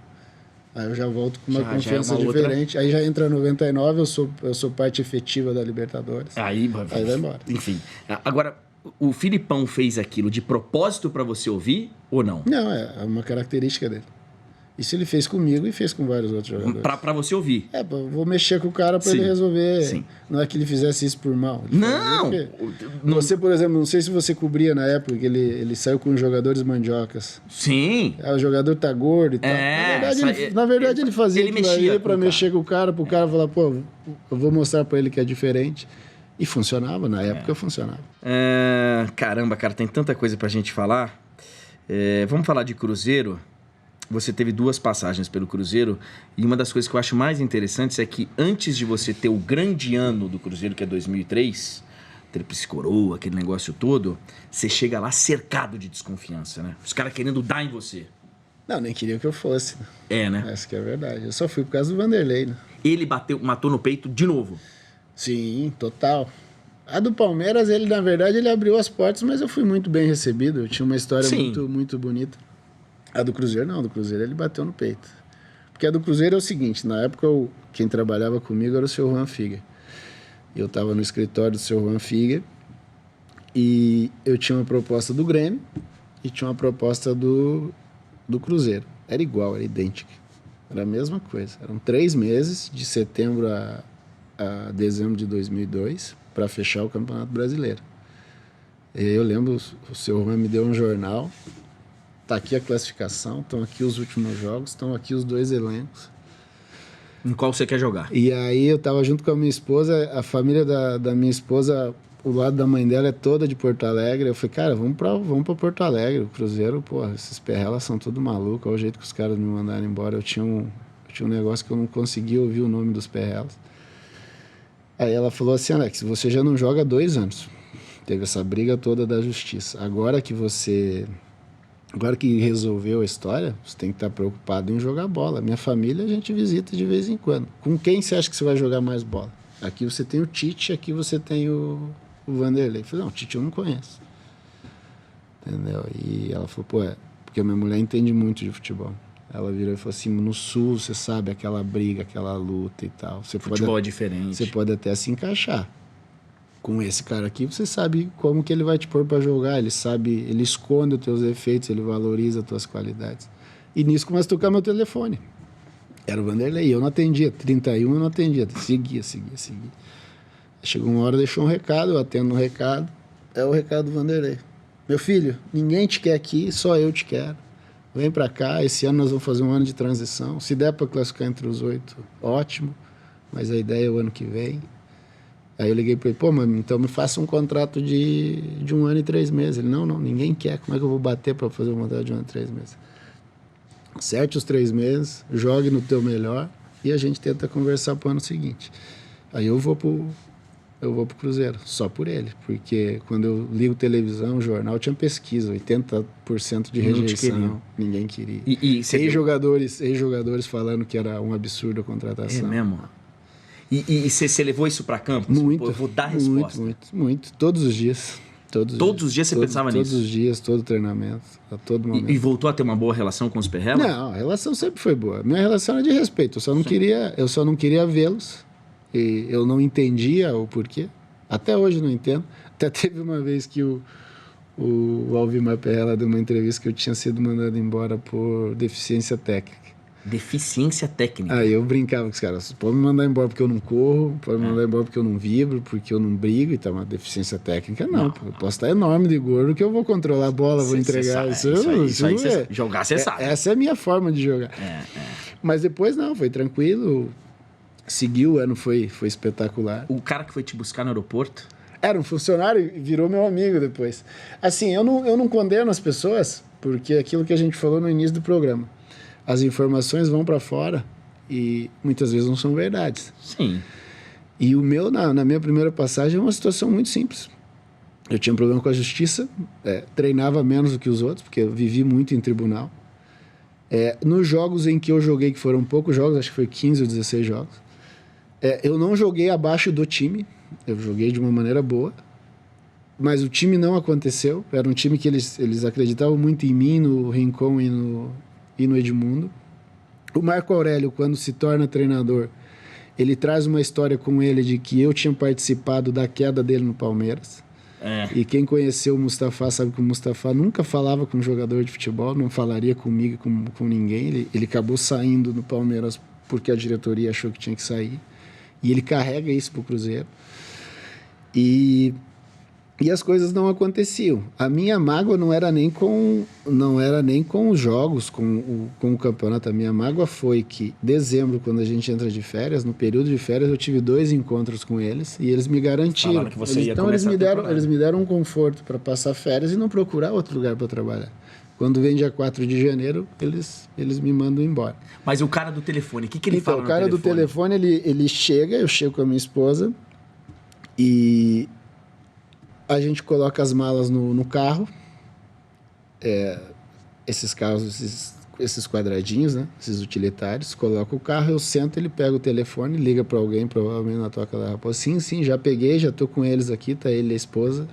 Aí eu já volto com uma confiança diferente. Outra... Aí já entra 99, eu sou parte efetiva da Libertadores. Aí vai embora. Enfim, agora, o Filipão fez aquilo de propósito para você ouvir ou não? Não, é uma característica dele. Isso ele fez comigo e fez com vários outros jogadores. Pra você ouvir? Vou mexer com o cara pra ele resolver. Sim. Não é que ele fizesse isso por mal. Não! Você, por exemplo, não sei se você cobria na época que ele saiu com os jogadores mandiocas. Sim. O jogador tá gordo e tal. Na verdade, ele fazia aquilo aí pra mexer com o cara, pro cara falar, pô, eu vou mostrar pra ele que é diferente. E funcionava, na época funcionava. Caramba, cara, tem tanta coisa pra gente falar. Vamos falar de Cruzeiro. Você teve 2 passagens pelo Cruzeiro e uma das coisas que eu acho mais interessantes é que antes de você ter o grande ano do Cruzeiro, que é 2003, tríplice coroa, aquele negócio todo, você chega lá cercado de desconfiança, né? Os caras querendo dar em você. Não, nem queria que eu fosse. Né? Essa que é a verdade. Eu só fui por causa do Vanderlei, né? Ele matou no peito de novo. Sim, total. A do Palmeiras, na verdade, ele abriu as portas, mas eu fui muito bem recebido. Eu tinha uma história muito, muito bonita. A do Cruzeiro, não. A do Cruzeiro, ele bateu no peito. Porque a do Cruzeiro é o seguinte, na época, quem trabalhava comigo era o seu Juan Figa. Eu estava no escritório do seu Juan Figa e eu tinha uma proposta do Grêmio e tinha uma proposta do Cruzeiro. Era igual, era idêntica. Era a mesma coisa. Eram 3 meses, de setembro a dezembro de 2002, para fechar o Campeonato Brasileiro. E eu lembro, o seu Juan me deu um jornal, tá aqui a classificação, estão aqui os últimos jogos, estão aqui os 2 elencos. Em qual você quer jogar? E aí eu tava junto com a minha esposa, a família da minha esposa, o lado da mãe dela é toda de Porto Alegre. Eu falei, cara, vamos pra Porto Alegre. O Cruzeiro, pô, esses perrelas são tudo malucos. Olha o jeito que os caras me mandaram embora. Eu tinha um negócio que eu não conseguia ouvir o nome dos perrelas. Aí ela falou assim, Alex, você já não joga há 2 anos. Teve essa briga toda da justiça. Agora que resolveu a história, você tem que estar preocupado em jogar bola. Minha família a gente visita de vez em quando. Com quem você acha que você vai jogar mais bola? Aqui você tem o Tite, aqui você tem o Vanderlei. Eu falei, não, o Tite eu não conheço. Entendeu? E ela falou, pô, porque a minha mulher entende muito de futebol. Ela virou e falou assim, no Sul, você sabe, aquela briga, aquela luta e tal. Futebol é diferente. Você pode até se encaixar. Com esse cara aqui, você sabe como que ele vai te pôr para jogar, ele esconde os teus defeitos, ele valoriza as tuas qualidades. E nisso começa a tocar meu telefone. Era o Vanderlei, eu não atendia, 31 eu não atendia, seguia. Chegou uma hora, deixou um recado, eu atendo um recado, é o recado do Vanderlei. Meu filho, ninguém te quer aqui, só eu te quero. Vem para cá, esse ano nós vamos fazer um ano de transição, se der para classificar entre os 8, ótimo, mas a ideia é o ano que vem. Aí eu liguei para ele, pô, mano, então me faça um contrato de 1 ano e 3 meses. Ele, não, ninguém quer. Como é que eu vou bater para fazer um contrato de 1 ano e 3 meses? Acerte os 3 meses, jogue no teu melhor e a gente tenta conversar pro ano seguinte. Aí eu vou pro Cruzeiro, só por ele. Porque quando eu ligo televisão, jornal, tinha pesquisa, 80% de rejeição. Ninguém queria. E ex-jogadores falando que era um absurdo a contratação. É mesmo? E você levou isso para campo? Muito. Pô, eu vou dar a resposta. Muito. Todos os dias. Todos os dias você pensava nisso? Todos os dias, todo treinamento, a todo momento. E voltou a ter uma boa relação com os Perrela? Não, a relação sempre foi boa. Minha relação era de respeito. Eu só não queria vê-los. E eu não entendia o porquê. Até hoje não entendo. Até teve uma vez que o Alvimar Perrela deu uma entrevista que eu tinha sido mandado embora por deficiência técnica. Deficiência técnica. Aí eu brincava com os caras, pode me mandar embora porque eu não corro, pode me mandar embora porque eu não vibro, porque eu não brigo e tal, mas deficiência técnica não. Eu posso estar enorme de gordo que eu vou controlar a bola, vou entregar. Isso aí jogar você sabe. Essa é a minha forma de jogar. Mas depois não, foi tranquilo, seguiu, o ano foi espetacular. O cara que foi te buscar no aeroporto? Era um funcionário e virou meu amigo depois. Assim, eu não condeno as pessoas, porque é aquilo que a gente falou no início do programa. As informações vão para fora e muitas vezes não são verdades. Sim. E o meu, na minha primeira passagem, é uma situação muito simples. Eu tinha um problema com a justiça, treinava menos do que os outros, porque eu vivi muito em tribunal. Nos jogos em que eu joguei, que foram poucos jogos, acho que foi 15 ou 16 jogos, eu não joguei abaixo do time, eu joguei de uma maneira boa, mas o time não aconteceu. Era um time que eles acreditavam muito em mim, no Rincon e no Edmundo. O Marco Aurélio, quando se torna treinador, ele traz uma história com ele de que eu tinha participado da queda dele no Palmeiras. E quem conheceu o Mustafa sabe que o Mustafa nunca falava com um jogador de futebol, não falaria comigo, com ninguém. Ele acabou saindo do Palmeiras porque a diretoria achou que tinha que sair. E ele carrega isso pro Cruzeiro. E as coisas não aconteciam. A minha mágoa não era nem com os jogos, com o campeonato. A minha mágoa foi que, dezembro, quando a gente entra de férias, no período de férias, eu tive 2 encontros com eles e eles me garantiram. Que você ia então eles me deram um conforto para passar férias e não procurar outro lugar para trabalhar. Quando vem dia 4 de janeiro, eles me mandam embora. Mas o cara do telefone, o que ele fala no telefone? O cara do telefone, ele chega, eu chego com a minha esposa e a gente coloca as malas no carro, esses carros, esses quadradinhos, né? Esses utilitários, coloca o carro, eu sento, ele pega o telefone, liga para alguém, provavelmente na Toca da Raposa. Sim, já peguei, já tô com eles aqui, tá ele e a esposa.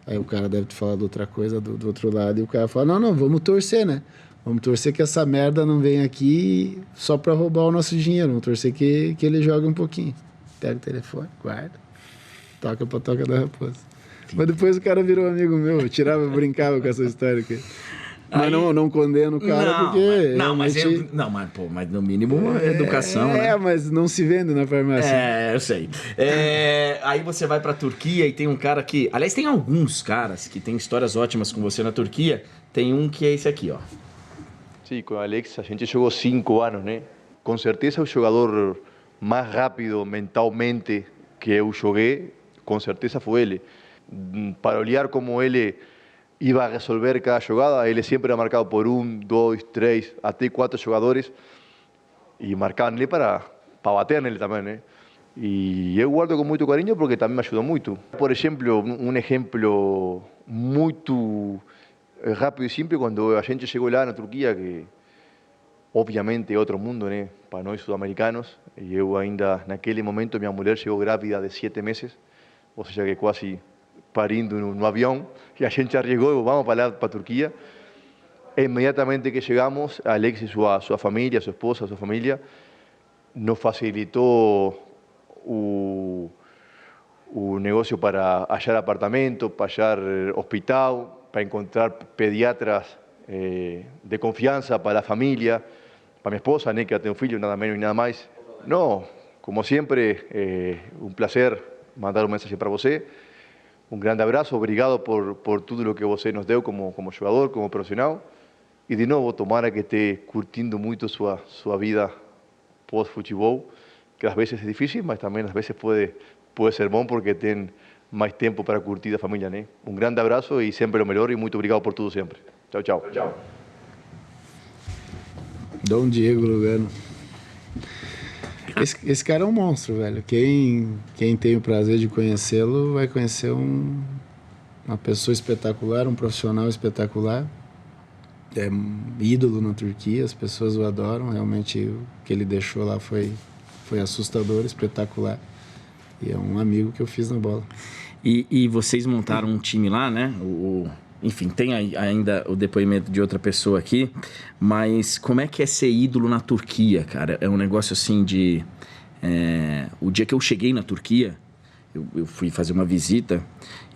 Aí o cara deve ter falado outra coisa do outro lado, e o cara fala, não, vamos torcer, né? Vamos torcer que essa merda não venha aqui só para roubar o nosso dinheiro, vamos torcer que ele jogue um pouquinho. Pega o telefone, guarda, toca pra Toca da Raposa. Mas depois o cara virou amigo meu, eu brincava com essa história aqui. Mas não condeno o cara porque... Mas no mínimo é educação, né? Mas não se vende na farmácia. Eu sei. Aí você vai pra Turquia e tem um cara que... Aliás, tem alguns caras que têm histórias ótimas com você na Turquia. Tem um que é esse aqui, ó. Sim, com o Alex a gente jogou 5 anos, né? Com certeza o jogador mais rápido mentalmente que eu joguei, com certeza foi ele. Para olhar como ele iba a resolver cada jogada, ele sempre era marcado por 1, 2, 3, até 4 jogadores e marcavam ele para bater nele também, né? E eu guardo com muito carinho porque também me ajudou muito. Por exemplo, um exemplo muito rápido e simples, quando a gente chegou lá na Turquia, que obviamente é outro mundo, né, para nós sudamericanos, e eu ainda naquele momento minha mulher chegou grávida de 7 meses, ou seja que quase parindo no avião, e a gente arriesgou e vamos para lá, para a Turquia. Inmediatamente que chegamos, Alex e sua família, sua esposa, sua família, nos facilitou o negócio para achar apartamento, para achar hospital, para encontrar pediatras de confiança para a família, para minha esposa, né, que tem um filho, nada menos e nada mais. Não, como sempre, um prazer mandar mensagem para você. Um grande abraço, obrigado por tudo o que você nos deu como jogador, como profissional. E de novo, tomara que esteja curtindo muito sua vida pós-futebol, que às vezes é difícil, mas também às vezes pode ser bom porque tem mais tempo para curtir a família, né? Um grande abraço e sempre o melhor e muito obrigado por tudo sempre. Tchau, tchau. Tchau. Dom Diego Lugano. Esse cara é um monstro, velho. Quem tem o prazer de conhecê-lo vai conhecer uma pessoa espetacular, um profissional espetacular. É um ídolo na Turquia, as pessoas o adoram. Realmente o que ele deixou lá foi assustador, espetacular. E é um amigo que eu fiz na bola. E vocês montaram um time lá, né? Enfim, tem ainda o depoimento de outra pessoa aqui, mas como é que é ser ídolo na Turquia, cara? É um negócio assim de... O dia que eu cheguei na Turquia, eu fui fazer uma visita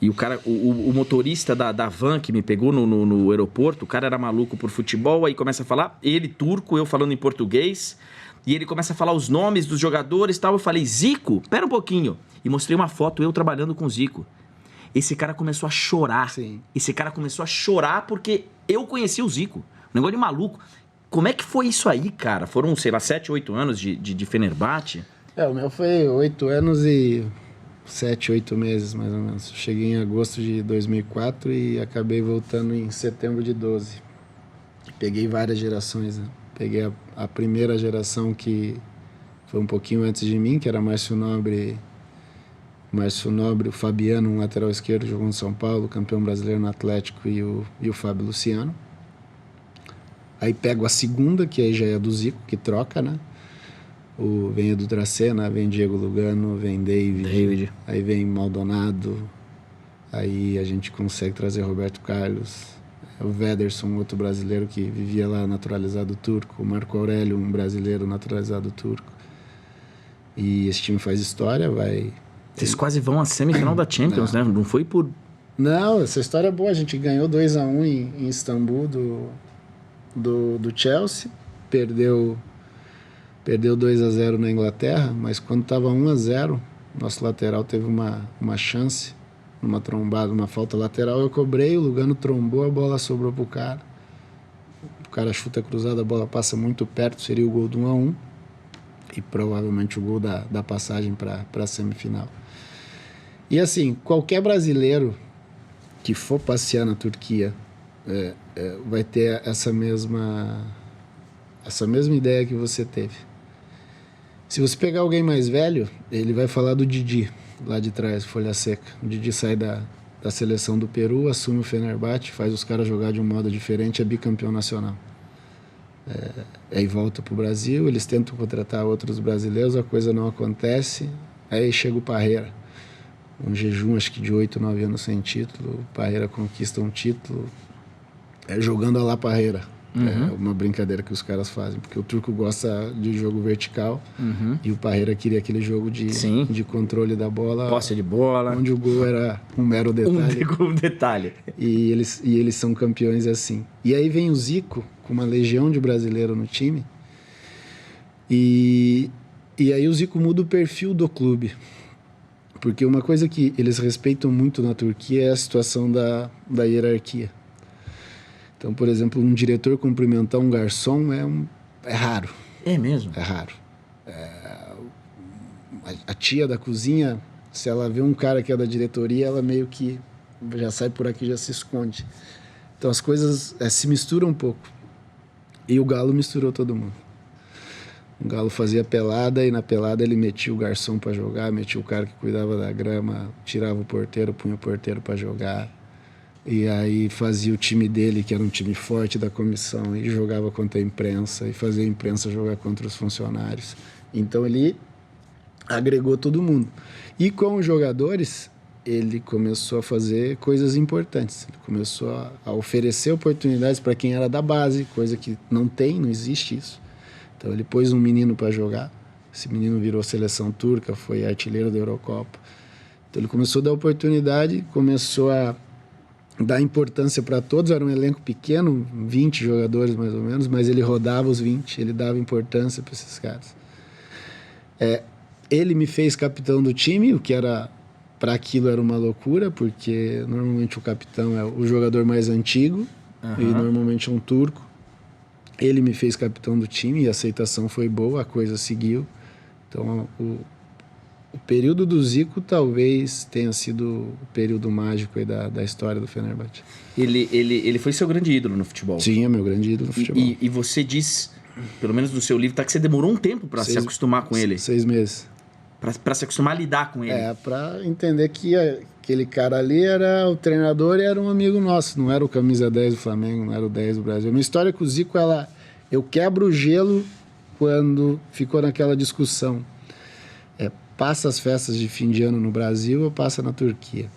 e o cara, o motorista da van que me pegou no aeroporto, o cara era maluco por futebol, aí começa a falar, ele turco, eu falando em português, e ele começa a falar os nomes dos jogadores e tal. Eu falei, Zico, pera um pouquinho. E mostrei uma foto, eu trabalhando com o Zico. Esse cara começou a chorar. Sim. Esse cara começou a chorar porque eu conheci o Zico. Um negócio de maluco. Como é que foi isso aí, cara? Foram, sei lá, 7, 8 anos de Fenerbahçe? O meu foi 8 anos e 7, 8 meses, mais ou menos. Cheguei em agosto de 2004 e acabei voltando em setembro de 12. Peguei várias gerações, né? Peguei a primeira geração que foi um pouquinho antes de mim, que era Márcio Nobre, o Fabiano, um lateral esquerdo, jogou no São Paulo, campeão brasileiro no Atlético, e o Fábio Luciano. Aí pego a segunda, que aí já é do Zico, que troca, né? Vem Edu Dracena, vem Diego Lugano, vem David. Aí vem Maldonado, aí a gente consegue trazer Roberto Carlos, o Wederson, outro brasileiro que vivia lá, naturalizado turco, o Marco Aurélio, um brasileiro naturalizado turco. E esse time faz história, vai... Vocês quase vão à semifinal da Champions, né? Não foi por... Não, essa história é boa. A gente ganhou 2-1 em Istambul do Chelsea, perdeu 2-0 na Inglaterra, mas quando estava 1-0, nosso lateral teve uma chance, numa trombada, uma falta lateral, eu cobrei, o Lugano trombou, a bola sobrou pro cara. O cara chuta cruzada, a bola passa muito perto, seria o gol do 1-1 e provavelmente o gol da passagem para a semifinal. E assim, qualquer brasileiro que for passear na Turquia vai ter essa mesma ideia que você teve. Se você pegar alguém mais velho, ele vai falar do Didi, lá de trás, Folha Seca. O Didi sai da seleção do Peru, assume o Fenerbahçe, faz os caras jogar de um modo diferente, é bicampeão nacional. Aí volta pro Brasil, eles tentam contratar outros brasileiros, a coisa não acontece, aí chega o Parreira. Um jejum, acho que de 8, 9 anos sem título, o Parreira conquista um título, jogando a lá Parreira. É uma brincadeira que os caras fazem, porque o turco gosta de jogo vertical e o Parreira queria aquele jogo de controle da bola. Posse de bola. Onde o gol era um mero detalhe. Um detalhe. E eles são campeões assim. E aí vem o Zico, com uma legião de brasileiro no time, e aí o Zico muda o perfil do clube. Porque uma coisa que eles respeitam muito na Turquia é a situação da hierarquia. Então, por exemplo, um diretor cumprimentar um garçom é raro. É mesmo? É raro. A tia da cozinha, se ela vê um cara que é da diretoria, ela meio que já sai por aqui, já se esconde. Então as coisas se misturam um pouco. E o Galo misturou todo mundo. O Galo fazia pelada e na pelada ele metia o garçom para jogar, metia o cara que cuidava da grama, tirava o porteiro, punha o porteiro para jogar. E aí fazia o time dele, que era um time forte da comissão, e jogava contra a imprensa, e fazia a imprensa jogar contra os funcionários. Então ele agregou todo mundo. E com os jogadores, ele começou a fazer coisas importantes. Ele começou a oferecer oportunidades para quem era da base, coisa que não existe isso. Então ele pôs um menino para jogar. Esse menino virou seleção turca, foi artilheiro da Eurocopa. Então ele começou a dar oportunidade, começou a dar importância para todos. Era um elenco pequeno, 20 jogadores mais ou menos, mas ele rodava os 20, ele dava importância para esses caras. Ele me fez capitão do time, o que era, para aquilo era uma loucura, porque normalmente o capitão é o jogador mais antigo, e normalmente é um turco. Ele me fez capitão do time e a aceitação foi boa, a coisa seguiu. Então o período do Zico talvez tenha sido o período mágico aí da história do Fenerbahçe. Ele foi seu grande ídolo no futebol. Sim, é meu grande ídolo no futebol. E você diz, pelo menos no seu livro, que você demorou um tempo para se acostumar com ele. 6 meses. Para se acostumar a lidar com ele. Para entender que aquele cara ali era o treinador e era um amigo nosso. Não era o camisa 10 do Flamengo, não era o 10 do Brasil. A minha história com o Zico, eu quebro o gelo quando ficou naquela discussão. Passa as festas de fim de ano no Brasil ou passa na Turquia?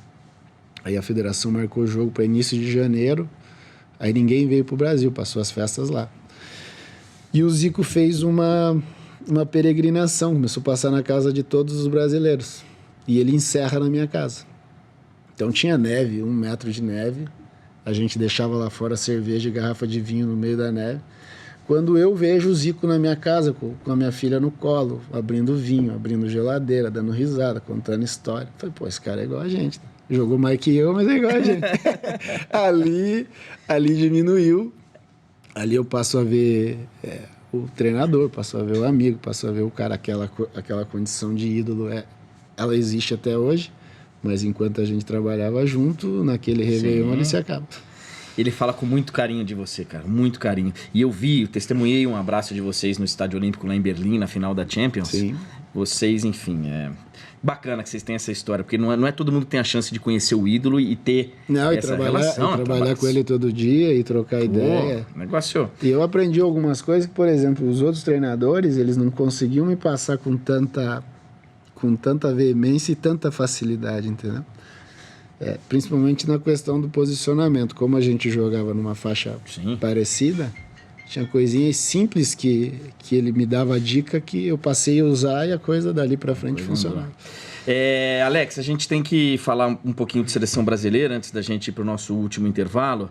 Aí a federação marcou o jogo para início de janeiro, aí ninguém veio para o Brasil, passou as festas lá. E o Zico fez uma peregrinação, começou a passar na casa de todos os brasileiros. e ele encerra na minha casa. Então tinha neve, 1 metro de neve, a gente deixava lá fora cerveja e garrafa de vinho no meio da neve. Quando eu vejo o Zico na minha casa, com a minha filha no colo, abrindo vinho, abrindo geladeira, dando risada, contando história. Eu falei, pô, esse cara é igual a gente. Né? Jogou mais que eu, mas é igual a gente. ali diminuiu. Ali eu passo a ver o treinador, passo a ver o amigo, passo a ver o cara, aquela condição de ídolo. Ela existe até hoje, mas enquanto a gente trabalhava junto, naquele Réveillon, ele se acaba. Ele fala com muito carinho de você, cara, muito carinho. E eu testemunhei um abraço de vocês no Estádio Olímpico lá em Berlim, na final da Champions. Sim. Vocês, enfim, bacana que vocês tenham essa história, porque não é todo mundo que tem a chance de conhecer o ídolo e ter essa relação. Trabalhar com ele todo dia e trocar ideia. Negócio. E eu aprendi algumas coisas que, por exemplo, os outros treinadores, eles não conseguiam me passar com tanta veemência e tanta facilidade, entendeu? Principalmente na questão do posicionamento. Como a gente jogava numa faixa parecida, tinha coisinhas simples que ele me dava a dica que eu passei a usar e a coisa dali para frente funcionava. Alex, a gente tem que falar um pouquinho de seleção brasileira antes da gente ir para o nosso último intervalo.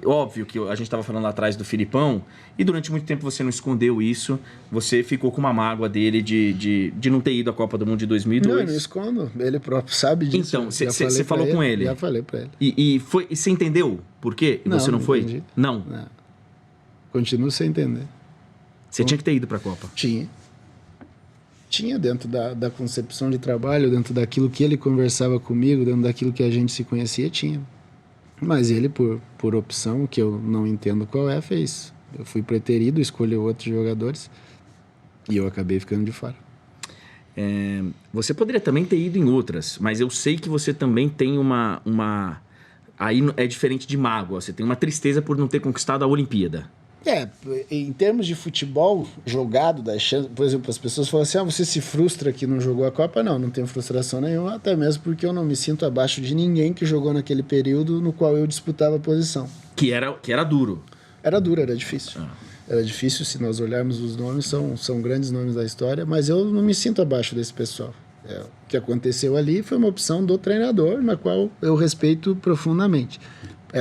Óbvio que a gente estava falando lá atrás do Filipão e durante muito tempo você não escondeu isso, você ficou com uma mágoa dele de não ter ido à Copa do Mundo de 2002. Não, eu não escondo, ele próprio sabe disso. Então, você falou com ele? Já falei para ele. E você entendeu por quê? Não, você não foi? Entendi. Não? Continuo sem entender. Você tinha que ter ido para a Copa? Tinha dentro da concepção de trabalho, dentro daquilo que ele conversava comigo, dentro daquilo que a gente se conhecia, tinha. Mas ele, por opção, que eu não entendo qual fez. Eu fui preterido, escolheu outros jogadores e eu acabei ficando de fora. Você poderia também ter ido em outras, mas eu sei que você também tem uma... Aí é diferente de mágoa, você tem uma tristeza por não ter conquistado a Olimpíada. Em termos de futebol jogado, das chances, por exemplo, as pessoas falam assim, você se frustra que não jogou a Copa? Não tenho frustração nenhuma, até mesmo porque eu não me sinto abaixo de ninguém que jogou naquele período no qual eu disputava a posição. Que era duro. Era duro, era difícil. Era difícil, se nós olharmos os nomes, são grandes nomes da história, mas eu não me sinto abaixo desse pessoal. O que aconteceu ali foi uma opção do treinador, na qual eu respeito profundamente.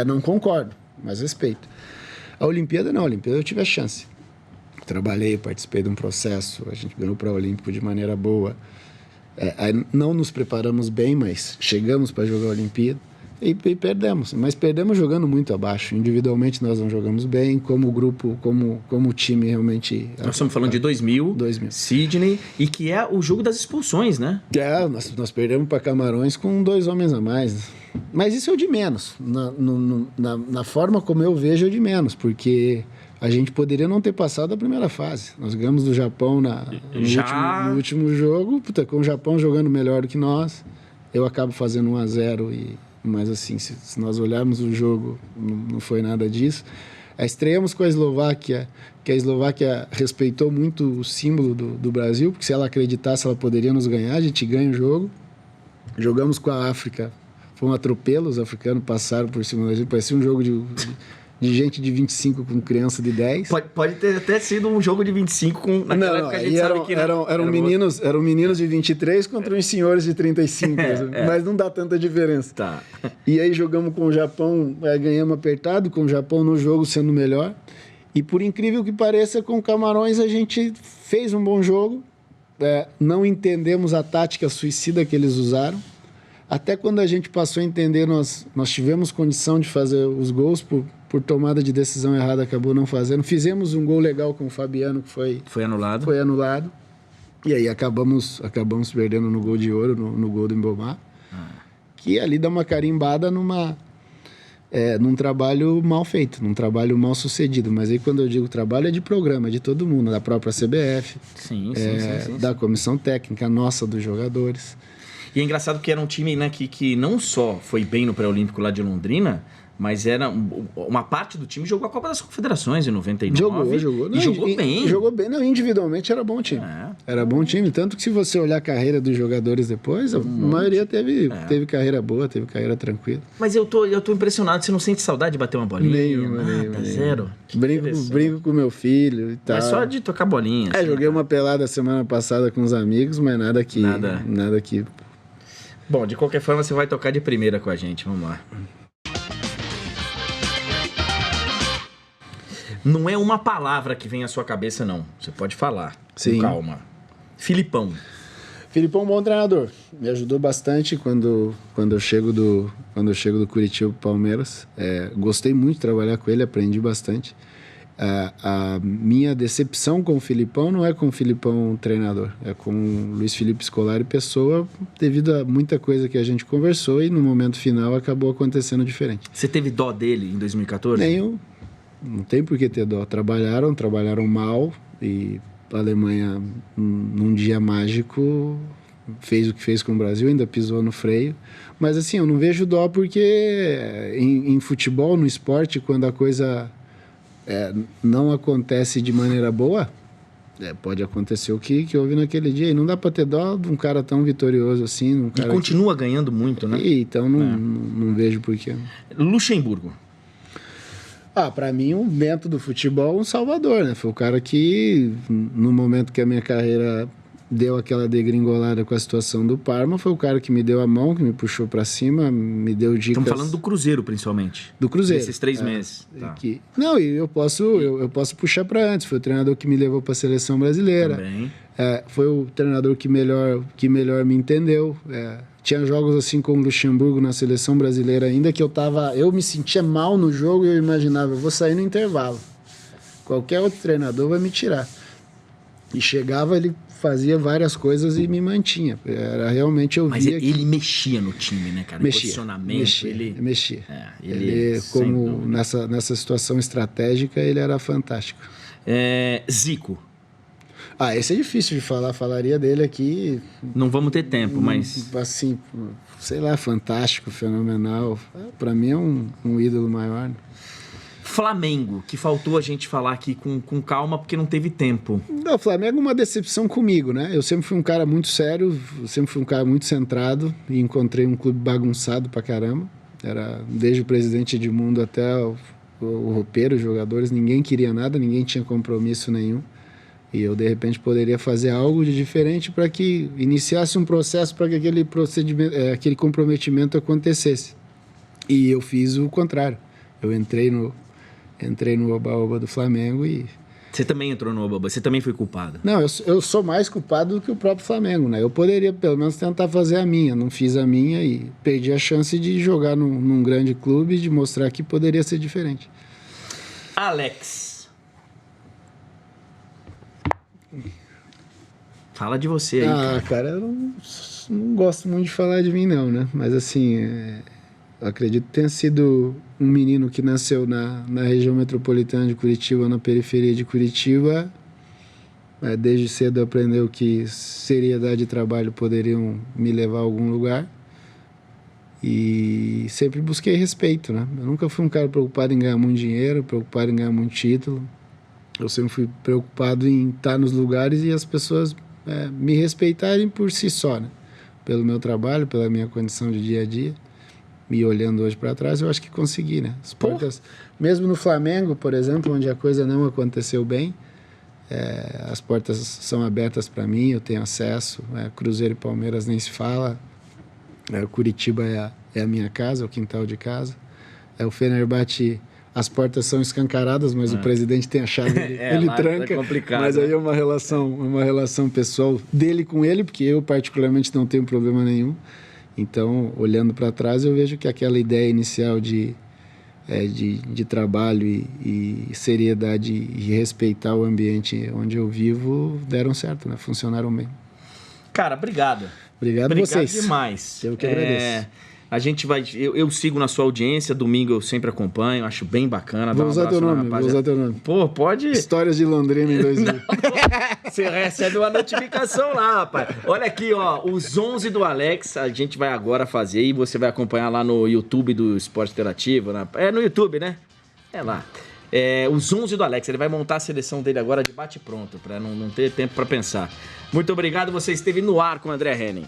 Não concordo, mas respeito. A Olimpíada não, a Olimpíada eu tive a chance. Trabalhei, participei de um processo, a gente ganhou para o Olímpico de maneira boa. Não nos preparamos bem, mas chegamos para jogar a Olimpíada e perdemos. Mas perdemos jogando muito abaixo. Individualmente nós não jogamos bem, como grupo, como time realmente... Nós estamos falando de 2000, Sydney, e que é o jogo das expulsões, né? Nós perdemos para Camarões com 2 homens a mais. Mas isso é o de menos. Na forma como eu vejo, é o de menos, porque a gente poderia não ter passado a primeira fase. Nós ganhamos do Japão no último jogo, com o Japão jogando melhor do que nós. Eu acabo fazendo 1-0, mas assim, se nós olharmos o jogo, não foi nada disso. Estreamos com a Eslováquia, que a Eslováquia respeitou muito o símbolo do Brasil, porque se ela acreditasse, ela poderia nos ganhar. A gente ganha o jogo. Jogamos com a África. Foi um atropelo, os africanos passaram por cima da gente, parecia um jogo de gente de 25 com criança de 10. Pode ter até sido um jogo de 25 com... Naquela época a gente sabe que eram meninos de 23 contra uns senhores de 35, mas não dá tanta diferença. Tá. E aí jogamos com o Japão, ganhamos apertado, com o Japão no jogo sendo melhor. E por incrível que pareça, com o Camarões a gente fez um bom jogo, não entendemos a tática suicida que eles usaram. Até quando a gente passou a entender, nós tivemos condição de fazer os gols, por tomada de decisão errada, acabou não fazendo. Fizemos um gol legal com o Fabiano, que foi anulado. E aí acabamos perdendo no gol de ouro, no gol do Mbomá. Que ali dá uma carimbada num trabalho mal feito, num trabalho mal sucedido. Mas aí quando eu digo trabalho, é de programa, é de todo mundo, da própria CBF, sim. Da comissão técnica, nossa, dos jogadores. E é engraçado que era um time, né, que não só foi bem no pré-olímpico lá de Londrina, Mas era uma parte do time jogou a Copa das Confederações em 99. Jogou. Não, E jogou bem. Jogou bem. Não, individualmente era bom time. Era bom time. Tanto que se você olhar a carreira dos jogadores depois, a maioria teve carreira boa, teve carreira tranquila. Mas eu tô impressionado. Você não sente saudade de bater uma bolinha? Nenhuma. Zero. Brinco com meu filho e tal. Mas só de tocar bolinha. Joguei uma pelada semana passada com os amigos, mas nada que... Bom, de qualquer forma, você vai tocar de primeira com a gente. Vamos lá. Não é uma palavra que vem à sua cabeça, não. Você pode falar. Sim. Com calma. Filipão, bom treinador. Me ajudou bastante quando eu chego do Curitiba pro Palmeiras. Gostei muito de trabalhar com ele, aprendi bastante. A minha decepção com o Filipão não é com o Filipão treinador, é com o Luiz Felipe Scolari pessoa, devido a muita coisa que a gente conversou e no momento final acabou acontecendo diferente. Você teve dó dele em 2014? Nenhum. Não tem por que ter dó. Trabalharam mal e a Alemanha, num dia mágico, fez o que fez com o Brasil, ainda pisou no freio. Mas assim, eu não vejo dó porque em futebol, no esporte, quando a coisa não acontece de maneira boa, pode acontecer o que houve naquele dia. E não dá para ter dó de um cara tão vitorioso assim. Um cara continua ganhando muito, né? Então não vejo por quê. Luxemburgo. Para mim, um Bento do futebol, um salvador, né? Foi o cara que, no momento que a minha carreira deu aquela degringolada com a situação do Parma, foi o cara que me deu a mão, que me puxou para cima, me deu dicas... Estamos falando do Cruzeiro, principalmente. Do Cruzeiro. Nesses 3 meses. Tá. Não, e eu posso puxar para antes. Foi o treinador que me levou para a seleção brasileira. Também. Foi o treinador que melhor me entendeu. Tinha jogos assim com o Luxemburgo na seleção brasileira ainda, que eu me sentia mal no jogo e eu imaginava, eu vou sair no intervalo. Qualquer outro treinador vai me tirar. E chegava, ele fazia várias coisas e me mantinha. Era realmente, eu via... Mas ele mexia no time, né, cara? Mexia, posicionamento. Mexia. Ele como nessa situação estratégica, ele era fantástico. Zico. Esse é difícil de falar. Falaria dele aqui... Não vamos ter tempo, mas... Assim, sei lá, fantástico, fenomenal. Para mim é um ídolo maior. Né? Flamengo, que faltou a gente falar aqui com calma porque não teve tempo. Não, o Flamengo é uma decepção comigo, né? Eu sempre fui um cara muito sério, sempre fui um cara muito centrado e encontrei um clube bagunçado pra caramba. Era desde o presidente Edmundo até o roupeiro, os jogadores, ninguém queria nada, ninguém tinha compromisso nenhum. E eu, de repente, poderia fazer algo de diferente para que iniciasse um processo para que aquele comprometimento acontecesse. E eu fiz o contrário. Eu entrei no oba-oba do Flamengo e... Você também entrou no oba-oba, você também foi culpado. Não, eu sou mais culpado do que o próprio Flamengo, né? Eu poderia, pelo menos, tentar fazer a minha. Não fiz a minha e perdi a chance de jogar num grande clube e de mostrar que poderia ser diferente. Alex. Fala de você aí. Cara, eu não gosto muito de falar de mim, não, né? Mas, assim, eu acredito que tenha sido um menino que nasceu na região metropolitana de Curitiba, na periferia de Curitiba. Desde cedo aprendeu que seriedade e trabalho poderiam me levar a algum lugar. E sempre busquei respeito, né? Eu nunca fui um cara preocupado em ganhar muito dinheiro, preocupado em ganhar muito título. Eu sempre fui preocupado em estar nos lugares e as pessoas me respeitarem por si só, né? Pelo meu trabalho, pela minha condição de dia a dia. E olhando hoje para trás, eu acho que consegui, né? As portas, mesmo no Flamengo, por exemplo, onde a coisa não aconteceu bem, as portas são abertas para mim, eu tenho acesso. Cruzeiro e Palmeiras nem se fala. Curitiba é a minha casa, é o quintal de casa. O Fenerbahçe, as portas são escancaradas, mas o presidente tem a chave, ele tranca. É complicado, mas aí é uma relação pessoal dele com ele, porque eu particularmente não tenho problema nenhum. Então, olhando para trás, eu vejo que aquela ideia inicial de trabalho e seriedade e respeitar o ambiente onde eu vivo deram certo, né? Funcionaram bem. Cara, obrigado. Obrigado a vocês. Demais. Eu que agradeço. A gente vai... Eu sigo na sua audiência, domingo eu sempre acompanho, acho bem bacana. Vou usar teu nome, vou usar teu nome. Pô, pode... Histórias de Londrina em 2000. Você recebe uma notificação lá, rapaz. Olha aqui, ó, os 11 do Alex, a gente vai agora fazer e você vai acompanhar lá no YouTube do Esporte Interativo. É no YouTube, né? É lá. Os 11 do Alex, ele vai montar a seleção dele agora de bate-pronto, pra não ter tempo pra pensar. Muito obrigado, você esteve no ar com o André Henning.